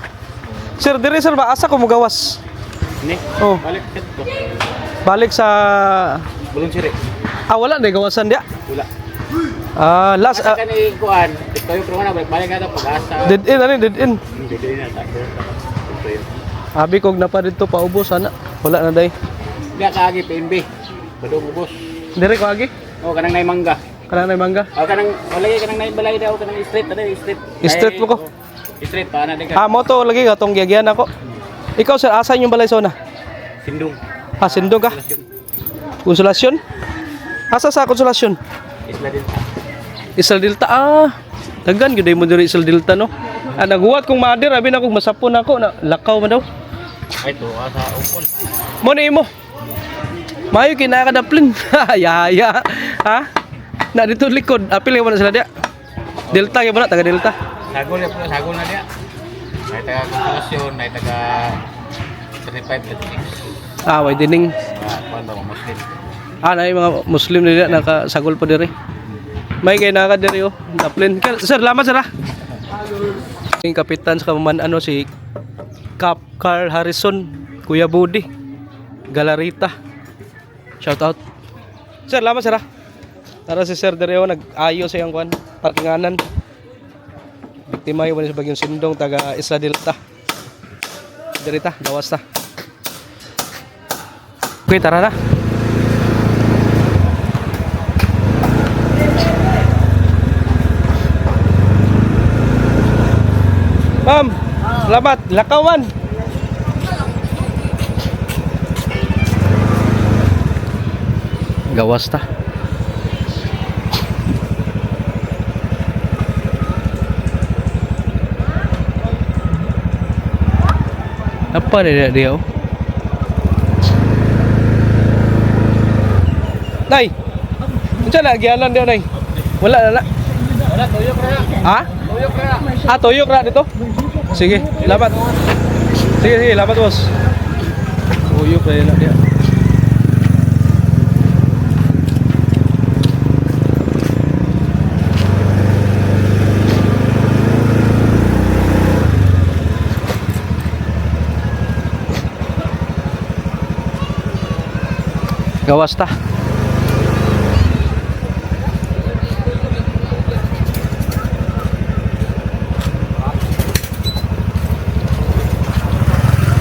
Sir diri sir ba asa ko mo gawas? Ni. Oh. Balik dito. Balik sa Bulong siri. wala na gawasan dia. Wala. Last Asa kani kuan, ito yung programa balik nga daw pag-asa. dead end ani dead end. Hindi na ta. Ito yun. Abi kog na pa dito paubos ana. Wala na day. Dia kaagi PNB. Padung ubos. Dire ko agi. Oh, kanang nay mangga. Kana na mangga. Oh, kanang wala kanang nay balay daw kanang street ano street. Street mo ko. Street pa na ka. Moto lagi katong giagyan ako. Ikaw sir asa yung balay zona? Sindong. Sindong ka. Konsolasyon? Asa sa konsolasyon? Isla din. Isla Delta. Dagan gyud mo diri Isla Delta no. Naguwat kong Mother abi na kog masapon ako na lakaw man daw. Ay to asa upol. Mo ni mo. Mayo kinakadaplin. Yaya. Ha? Na dito likod. Apil mo na sila dia. Delta gyud na taga Delta. Sagol ya sagol na dia. Nay taga konsolasyon, nay taga 35 Way dining. Kuan ba Muslim. Na yung mga Muslim nila nakasagol pa diri. May kay naka diri oh. Daplin. Sir, lamat sir ha. Yung kapitan sa kaman si Cap Carl Harrison, Kuya Budi, Galarita. Shout out. Sir, lamat sir ha. Tara si Sir diri oh nag-ayo sa iyang kuan parkinganan. Biktima yung sa Bagyong Sindong taga Isla Delta. Diri ta, gawas ta. Okay, tara na. Ma'am, salamat. Lakaw man. Gawas ta. Apa dia oh? Nay. Unsa na gialan dia nay? Wala na. Wala, tuyok ra. Ha? Tuyok ra. Ah, tuyok ra dito. Sige, labat. Sige, labat boss. Tuyok ra na dia. Gawas ta.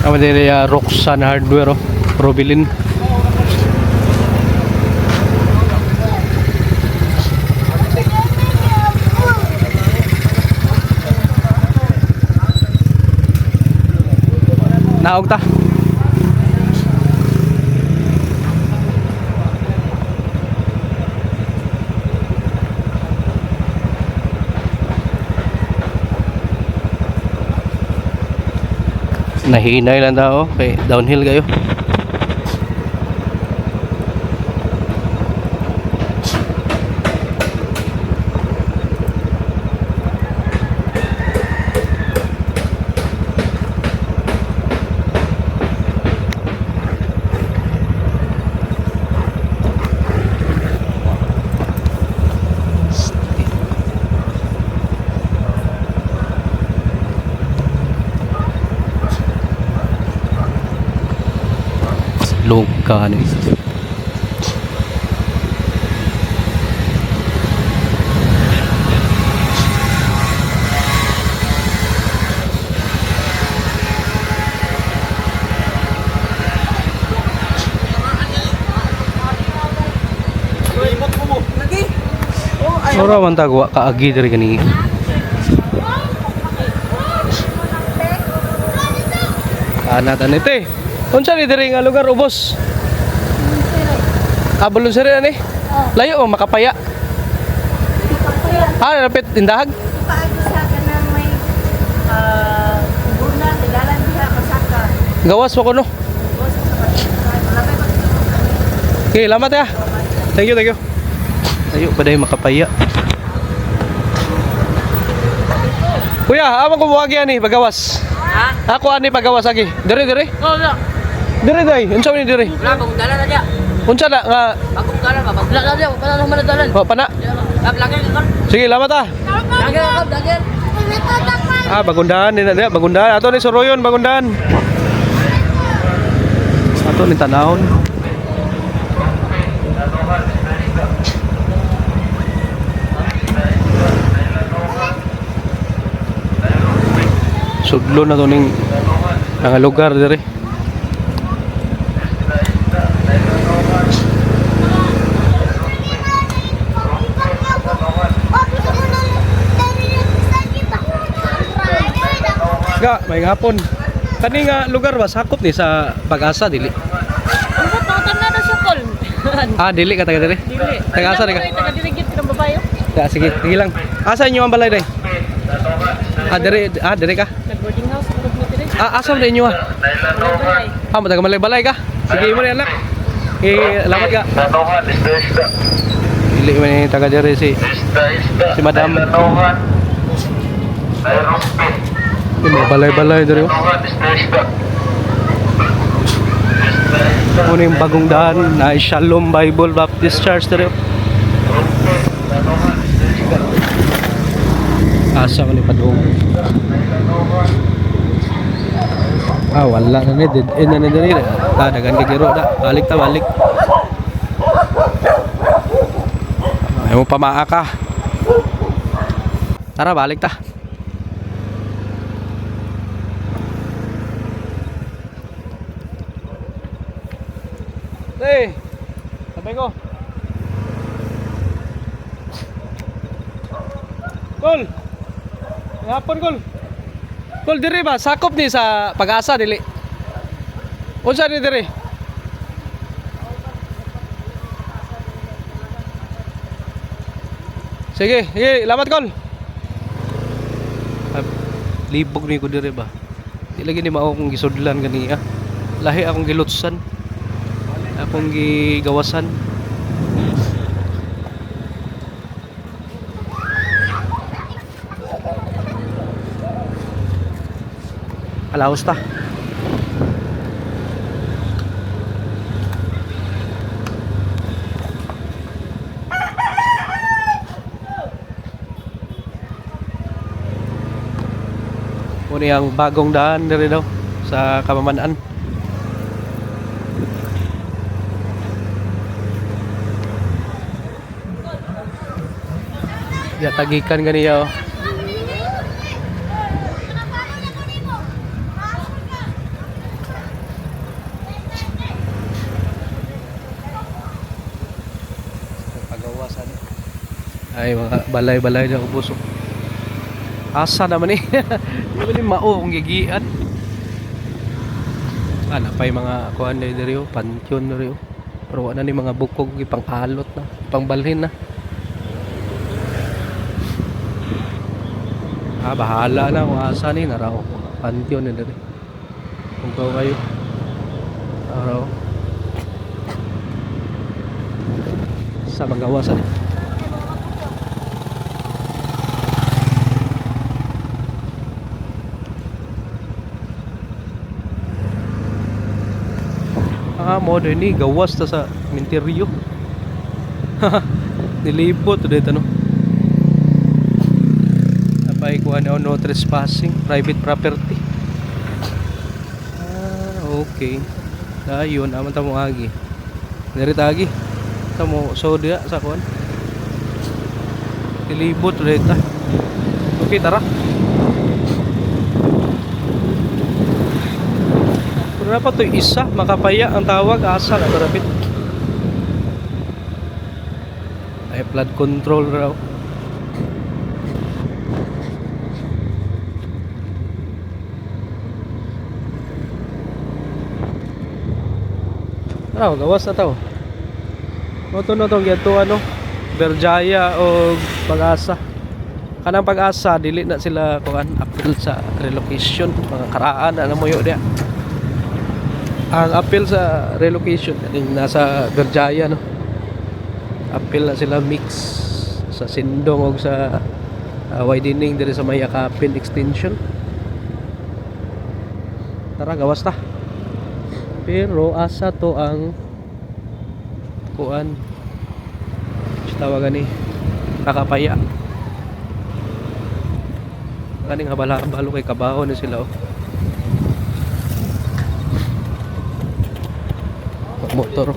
Kami din Roxanne Hardware oh. Robilin. Naog ta. Nahinay lang daw, okay, downhill kayo. Longka ni. Ora man tagwa kaagi diri kani. Ana tanite. Unsa ni diri nga lugar ubos? Abulon sir ani? Layo o makapaya. Ah, napit tindahag. Paagi sa kanang may bunan dalan diha kasaka. Gawas mo ko no. Okay, lamat ya. Thank you, thank you. Layo pa dahil makapaya. Kuya, amang kumuwagi ani pagawas. Ha? Ako ani pagawas lagi. Dire. Oh, no. Dire day. Unsa man ni dire? Wala bagong dalan na diya. Unsa na nga Bagong dalan ba? Wala na diya, wala na man dalan. pana? Lagay ka. Sige, lamat ah. Lagay. Ah, Bagundahan din na dia, Bagundahan. Ato ni Soroyon, Bagundahan. Ato ni tanahon. Sudlo na to ning mga lugar dire. Ga, may hapon. Kani nga lugar ba sakop ni sa Pag-asa dili? Ang tawtan na na sukol. Ah, dili ka taga dire. Dili. Taga asa ka? Taga dili gid ng babayo. Ya, sige, sige lang. Asa inyo ang balay day? Dire ka? Nag-boarding house ko dito rin. Ah, asa man inyo ah? Balay. Ah, mataga malay-balay ka. Sige mo ni anak. Lamat ka. Dili man ni taga dire si Madam. Ini balay-balay dire. Kuning bagong daan na Shalom Bible Baptist Church dire. Asa ko ni padung. Ah, wala na ni dead end na ni dire. Dagan gigiro da. Balik ta balik. Ayaw mo pamaa ka. Tara, balik ta. Hey, sabay ko. Kol. Hapon kol. Kol diri ba sakop ni sa Pag-asa dili. Unsa ni diri? Sige, sige, lamat kol. Libog ni ko dire ba. Di lagi ni mao akong gisudlan ganiya. Lahi akong gilutsan. Akong gigawasan. Alaos ta. Muna yung bagong daan na rin daw sa Kamamanaan. Ya tagikan ganiya oh. Pagawasan. Ay mga balay-balay na ubos. Asa naman eh. Hindi ba ni mao kung gigian. Ana pa'y mga kuhan na diri oh, pansyon na rin oh. Pero wala ni mga bukog ipang alot na, pangbalhin na. Bahala na kung asa ni naraw. Pansyon na diri. Kung kayo. Araw. Sa magawasan eh. Mo ni gawas ta sa minteryo. Nilibot dito no. Napay ko no trespassing, private property. Okay. Dayon aman ta mo agi. Diri agi. Ta mo so dia sa kuan. Nilibot dito. Okay, tara. Pero dapat to isa, makapaya ang tawag, asa na karapit. Ay flood control raw. Tara, gawas na tao. Moto na itong gato ano, Berjaya o Pag-asa. Kanang Pag-asa, dili na sila kuan appeal sa relocation, mga karaan, ano mo yun dia. Ang appeal sa relocation yung nasa Berjaya no. Appeal na sila mix sa Sindong o sa widening diri sa Mayakapin extension. Tara gawas ta. Pero asa to ang kuan tawagan ni kakapaya. Kaning habala-habalo kay kabaho ni sila oh. Motor.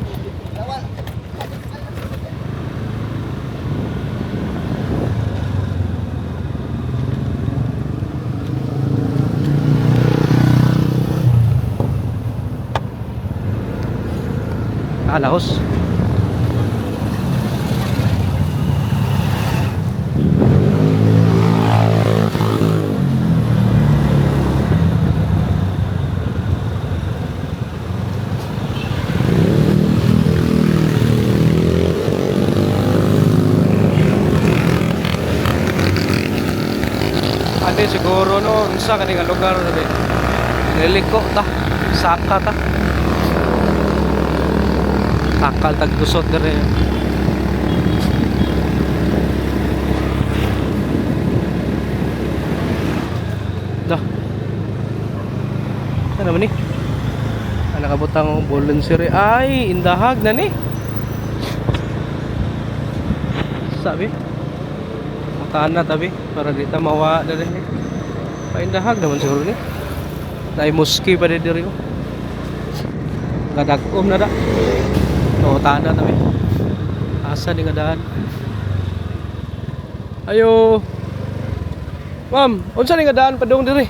Alaos. Siguro no sa kaning lugar niliko ta saka ta takal tagdusot dire dah ano naman ni nakabutang volunteer ay indahag na ni sabi tana tabi para dito mawa na rin paindahag naman siguro ni dahil muski pa rin dito kadagom na da o tana tabi asa ni nga daan ayo ma'am unsa ni nga daan padung diri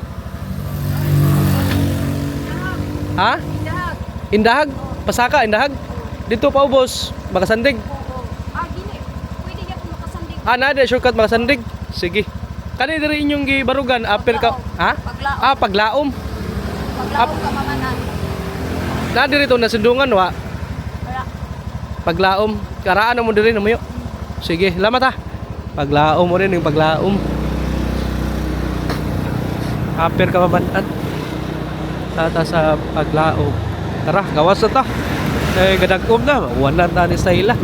ha indahag pasaka indahag dito pa ubos makasandig. Nada shortcut makasandig. Sige. Kani diri inyong gibarugan apil ka ha? Paglaom. Paglaom. Paglaom ka mamanan. Na diri to nasundungan wa. Wala. Paglaom. Karaan mo diri namuyo. Sige, salamat ha. Paglaom mo rin yung paglaom. Aper ka mabanat. Tata sa paglaom. Tara, gawas na ta. Eh, gadagom na. Wanan na ni sa ila.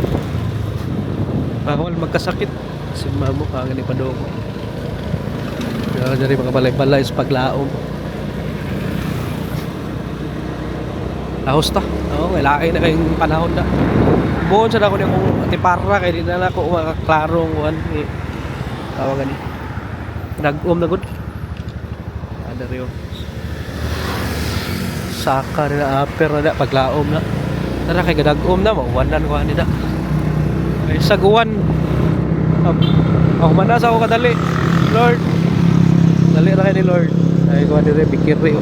Bawal magkasakit. Simba mo ka, gani pa doon. Kaya dari mga balay-balay sa paglaom. Ahos ta. Oo, lain na kayong panahon na. Buon sa ako niya kung atipara kaya di na ako makaklarong kuhan. Tawagan ni. Nag-um na good. Ada rin. Saka na aper na paglaom na. Tara kay gadag-um na mawanan ko ani da. Ay saguan. Ako manas ako kadali. Lord. Dali ra kay ni Lord. Ay ko dire bikiri.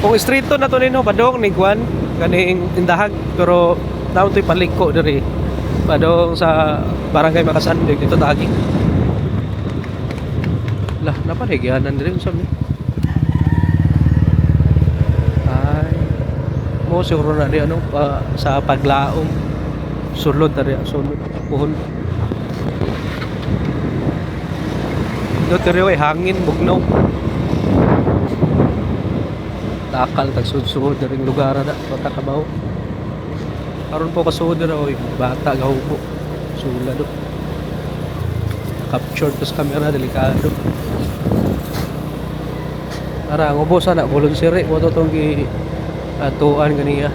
Kung streeto na to nino padong ni Juan kaning tindahag pero daw to'y paliko diri. Padong sa barangay Makasandig dito tagi. Lah, napaligyanan diri usab ni. Ay. Mo siguro na di ano sa paglaom. Sulod dari sulod puhon. Dito rin hangin bugnaw. Takal tagsud-sud ring lugar na patakabaw. Karon po kasuod na oy bata gahubo. Sula do. Capture to sa camera delikado. Ara ngobo sana bolon siri mo to tong gi atuan ganiya.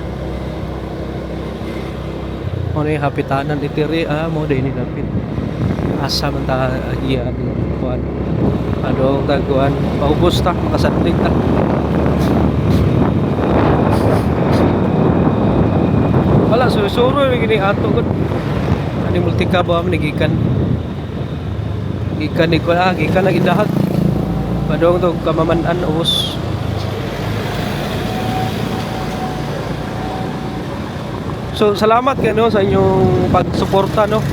Mo ni hapitanan itiri mo day ni lapit. Asa man ta agiya kuan. Adong taguan paubos ta makasandig ta. Wala susuro ni gini ato gud. Ani multika ba man gikan. Gikan ni ko gikan na gidahag. Padong to kamamanan ubos. So salamat kayo sa inyong pagsuporta no.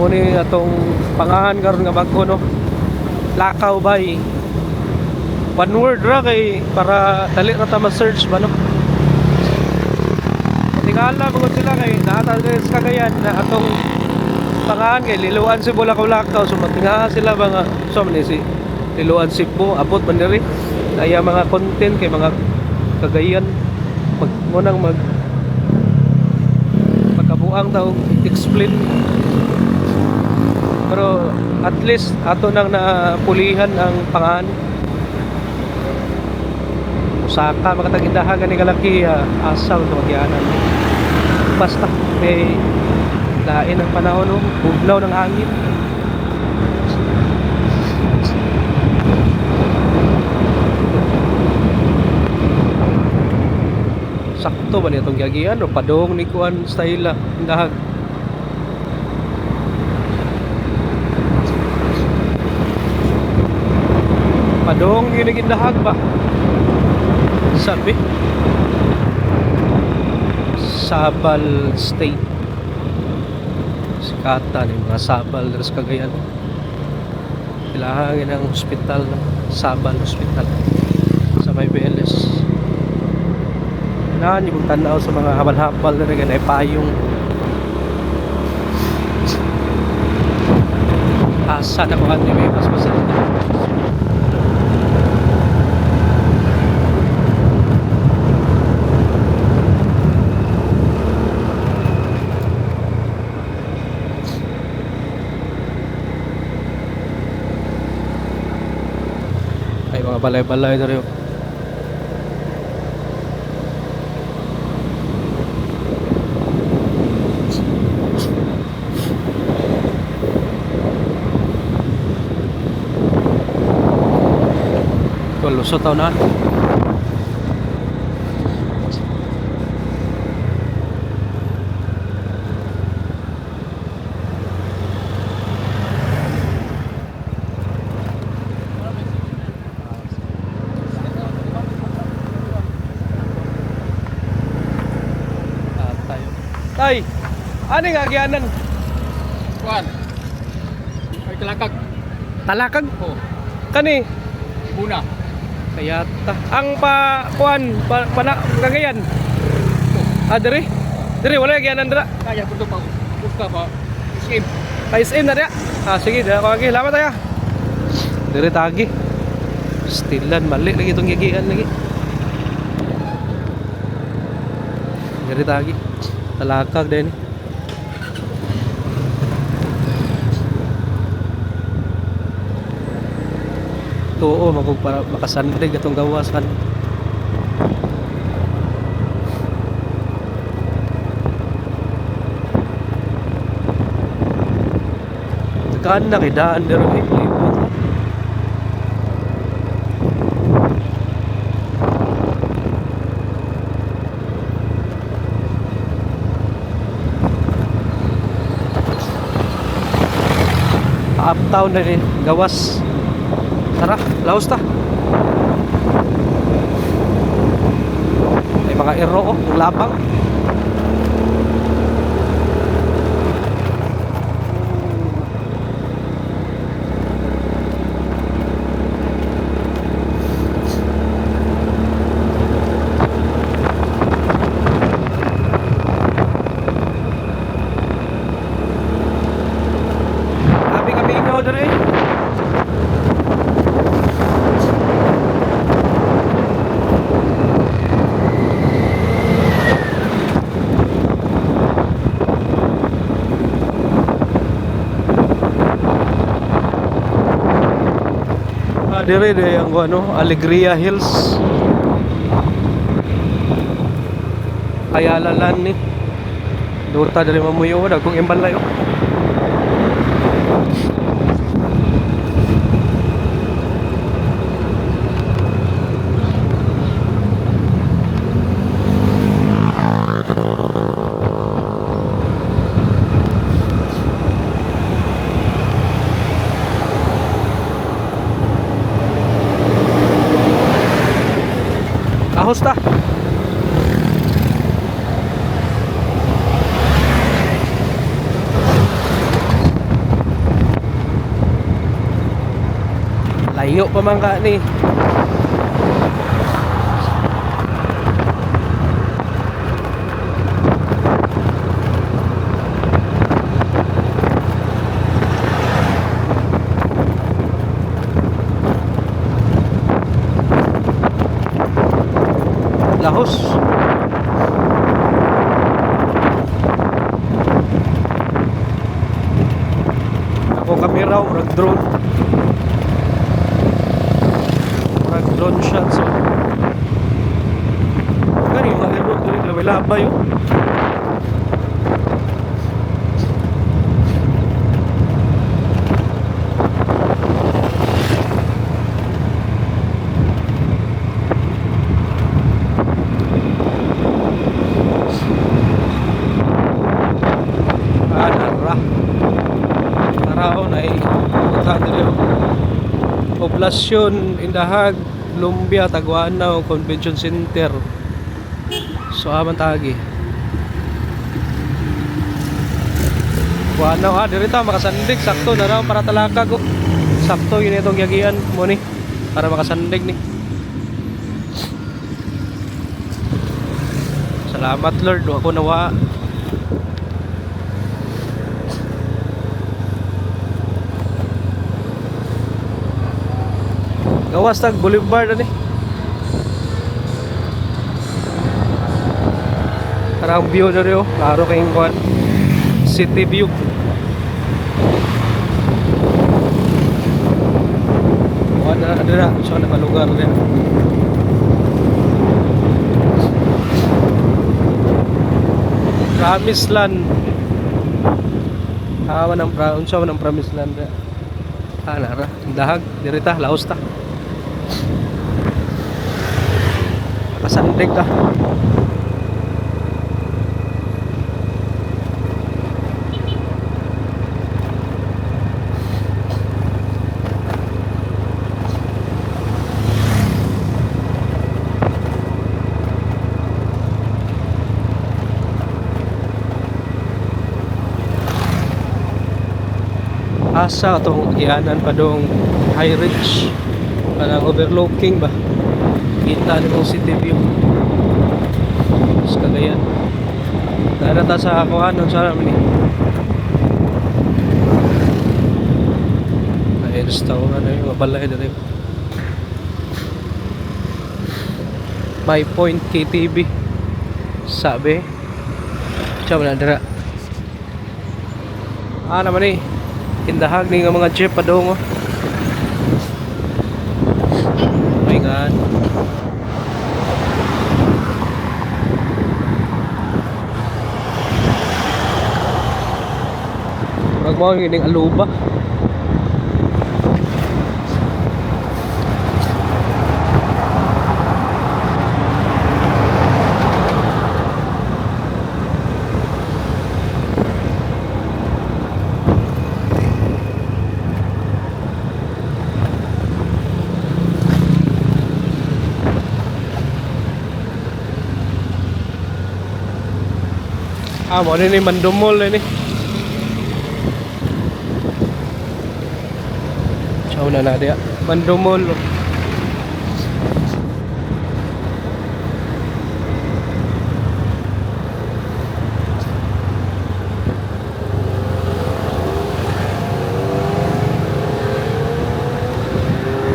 Muni atong pangahan karon nga bag-o no. Lakaw bay. One word ra kay para dali ra ta ma-search ba no. Tingala mo sila kay natatag sa Cagayan na atong pangahan kay Liloan Cebu Lakaw-Lakaw so matinga sila mga so man si Liloan Cebu abot man diri kaya mga content kay mga Cagayan munang pagkabuang daw explain pero at least ato nang napulihan ang pangahan Saka makatagindahagan ni kalaki asaw sa magyanan basta may lain ang panahon no? Bugnaw ng hangin sakto ba niya itong giyagian o padong ni kuan style dahag padong ginigindahag ba sabi Sabal State sikatan yung mga Sabal dari sa Cagayan ilahangin ang hospital Sabal Hospital sa may BLS na yung tanaw sa mga habal-habal na rin ay payong asa na kung ano may mas masalita ay mga balay-balay na rin lusot tao na tay ano nga agyanan Kuan. Ay kalakag. talakag Oh, kani buna. kaya ta ang pa kuan pana Cagayan diri wala agyanan dira Kaya ko to pa. Puska pa. Isim. Pa-SM na diya. Sige, diya ko lagi. Salamat tayo. Dire tagi. Stilan mali lagi itong gigian lagi. Dire tagi. Talakag din. Tuo magug para makasandig atong gawasan. Kan na kidaan dero eh. Uptown na rin, gawas. Tara, laos ta. May mga ero oh, labang. Kami ikaw dere. Dire de ang ano, Alegria Hills. Ayala ni. Duta dari mamuyo dagkong imbalay oh. Ahos ta. Layo pa man ka ni. Lahos. Ako kamera, urag drone. Urag drone shots. So. Gani, mga hero, labay-labay yun. Taraw na Poblasyon Indahag Lumbia Taguanaw Convention Center. So aman tagi Taguanaw diri ta makasandig sakto na raw para talakag oh. Sakto yun itong yagian mo ni para makasandig ni. Salamat Lord ako nawa. Gawas tag Boulevard ani. Karang view na rin oh. Klaro kayong kuhan. City view. Ada so na lugar rin. Promised Land. Awan ng Promised Land. Nara, dahag dirita laos ta. Kasandig ka. Asa itong iyanan pa dong high ridge parang overlooking ba kita ni mong city view sa Cagayan Ada ta sa kuhanon sa namin ni. Ay, restaurant na yung mabalay na rin. My Point KTV. Sabi. Siya na dira. Naman eh. Tindahag ni nga mga jeep pa doon. Oh my God. Huwag mo yung ining aluba. Mo ni Mandumol ni. Ciao na dia. Mandumol.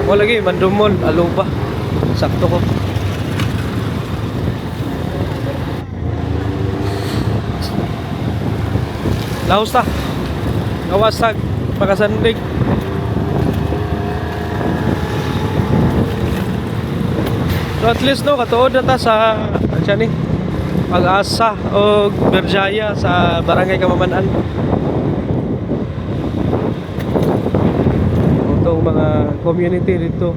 Mo lagi Mandumol, Aluba. Sakto ko. Laos ta. Nawasag pagkasandig. So at least no katuod na ta sa siya ni Pag-asa o Berjaya sa Barangay Kamamanan. Itong mga community dito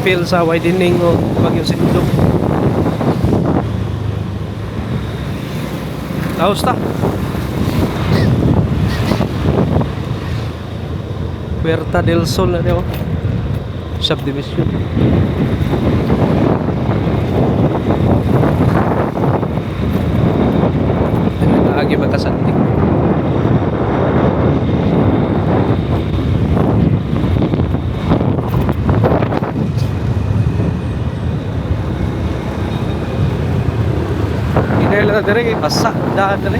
feel sa widening o Baguio Sindog. Laos ta. Puerta del Sol na niyo. Subdivision. Lagi magkasandik. Hindi na dire pasa daan dire.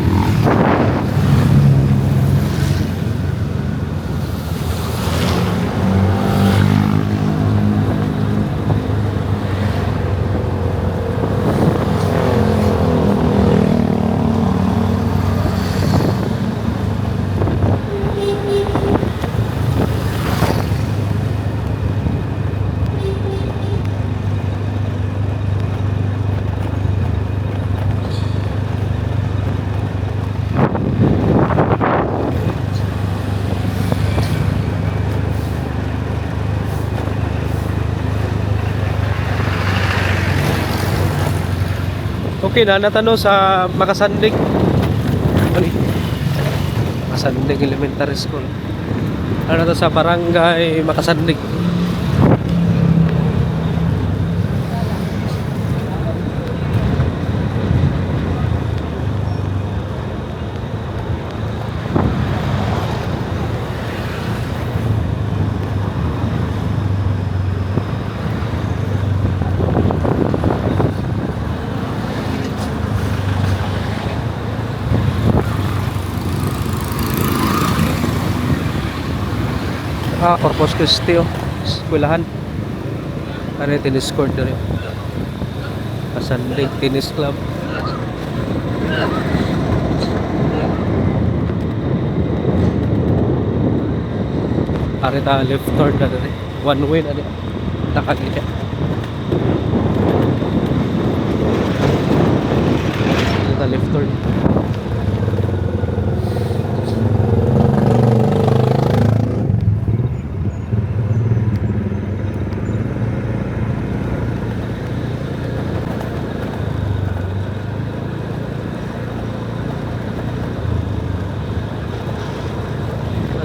Okay na natano sa Makasandig. Ano eh? Makasandig Elementary School. Ano to sa Barangay Makasandig. Corpus Christi eskwelahan. Ano tennis court na rin. Kasandig Tennis Club. Arita left turn na rin. One way na rin. Nakagilya. Arita left turn.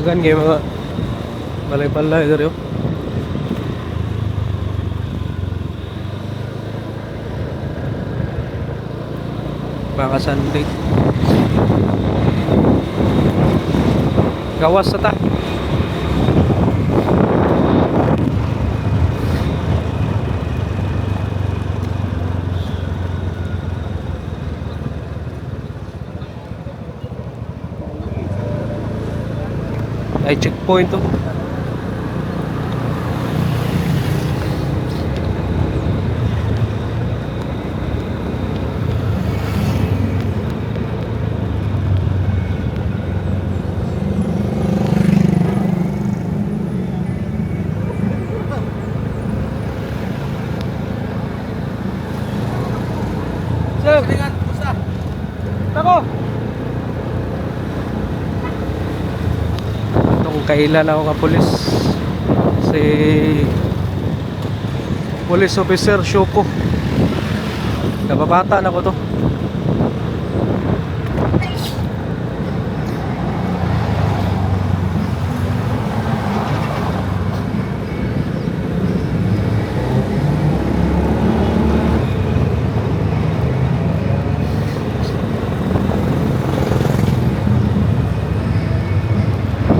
Agan kayo mga balay-balay dari Makasandig. Gawas sa ta. ay checkpoint to. Sir, ako. Kung kailan ako ka pulis, si police officer Shoko, nababata na ko to.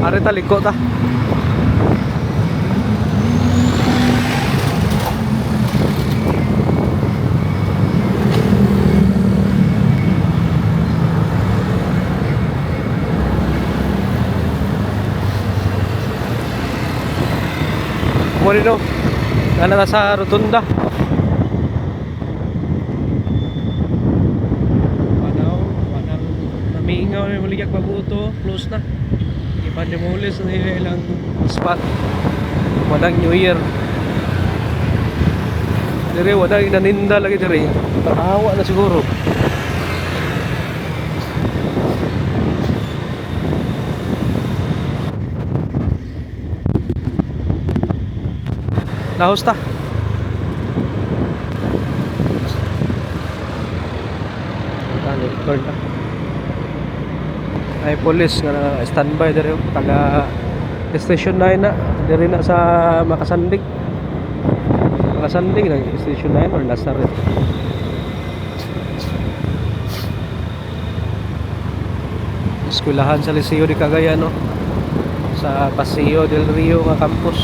Ari taliko ta. Morino, na sa rotunda. Panang namingaw na maligyak pabuto, close na. Pandemolis na ilang spot. Wadang New Year. Dire wadang inaninda lagi dire. Tarawa na siguro. Lahos ta. Record na. Ay police nga standby dere taga station 9 na dere na sa Makasandig ng station 9 or Nazareth. Eskwelahan sa Liceo de Cagayan, no, sa Paseo del Rio nga campus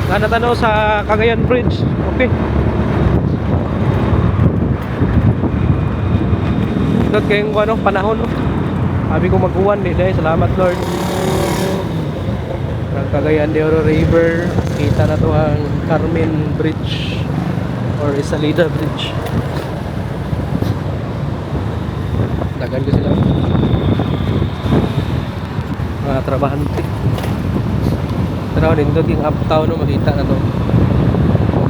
nga natanaw sa Cagayan Bridge. Okay, dot kayong ano panahon, no. Sabi ko magkuhan di dahil salamat Lord. Cagayan de Oro River, kita na to ang Carmen Bridge or Isalida Bridge. Dagan ko sila mga trabahante. Pero nindot yung uptown, no, makita na to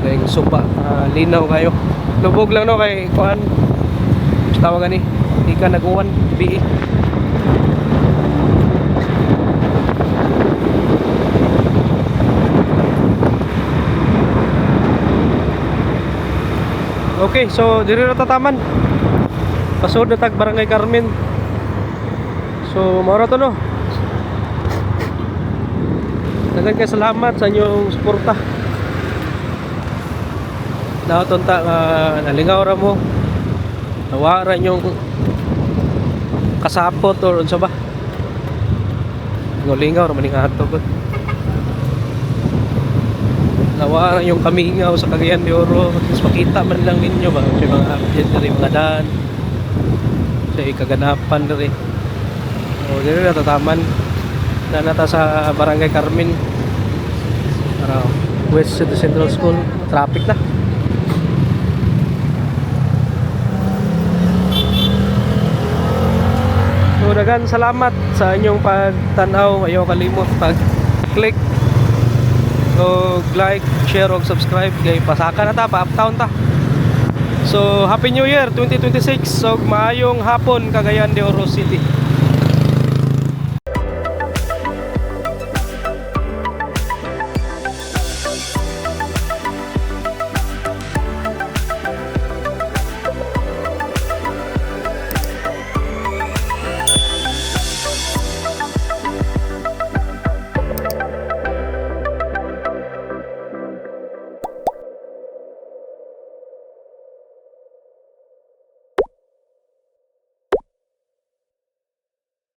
kayong supa, linaw kayo, lubog lang, no, kay kuhan tawagan ni di ka naguwan BE. Okay, so diri na tataman. Pasod na tag Barangay Carmen. So mao ra to, no. Daghang kay salamat sa inyong suporta. Naoton ta nalingaw ra mo. Nawa ra inyong kasapot or unsa ba. Ngolingaw ra maning ato gud. Nawa yung kamingaw sa Cagayan de Oro, mas makita man lang ninyo ba sa mga update diri, mga daan sa kaganapan diri. O diri na tataman na nata sa Barangay Carmen para West City Central School. Traffic na. So dagan salamat sa inyong pagtanaw. Ayaw kalimot pag-click o like, share o subscribe kay pasaka na ta, pa-uptown ta. So Happy New Year 2026. So maayong hapon Cagayan de Oro City.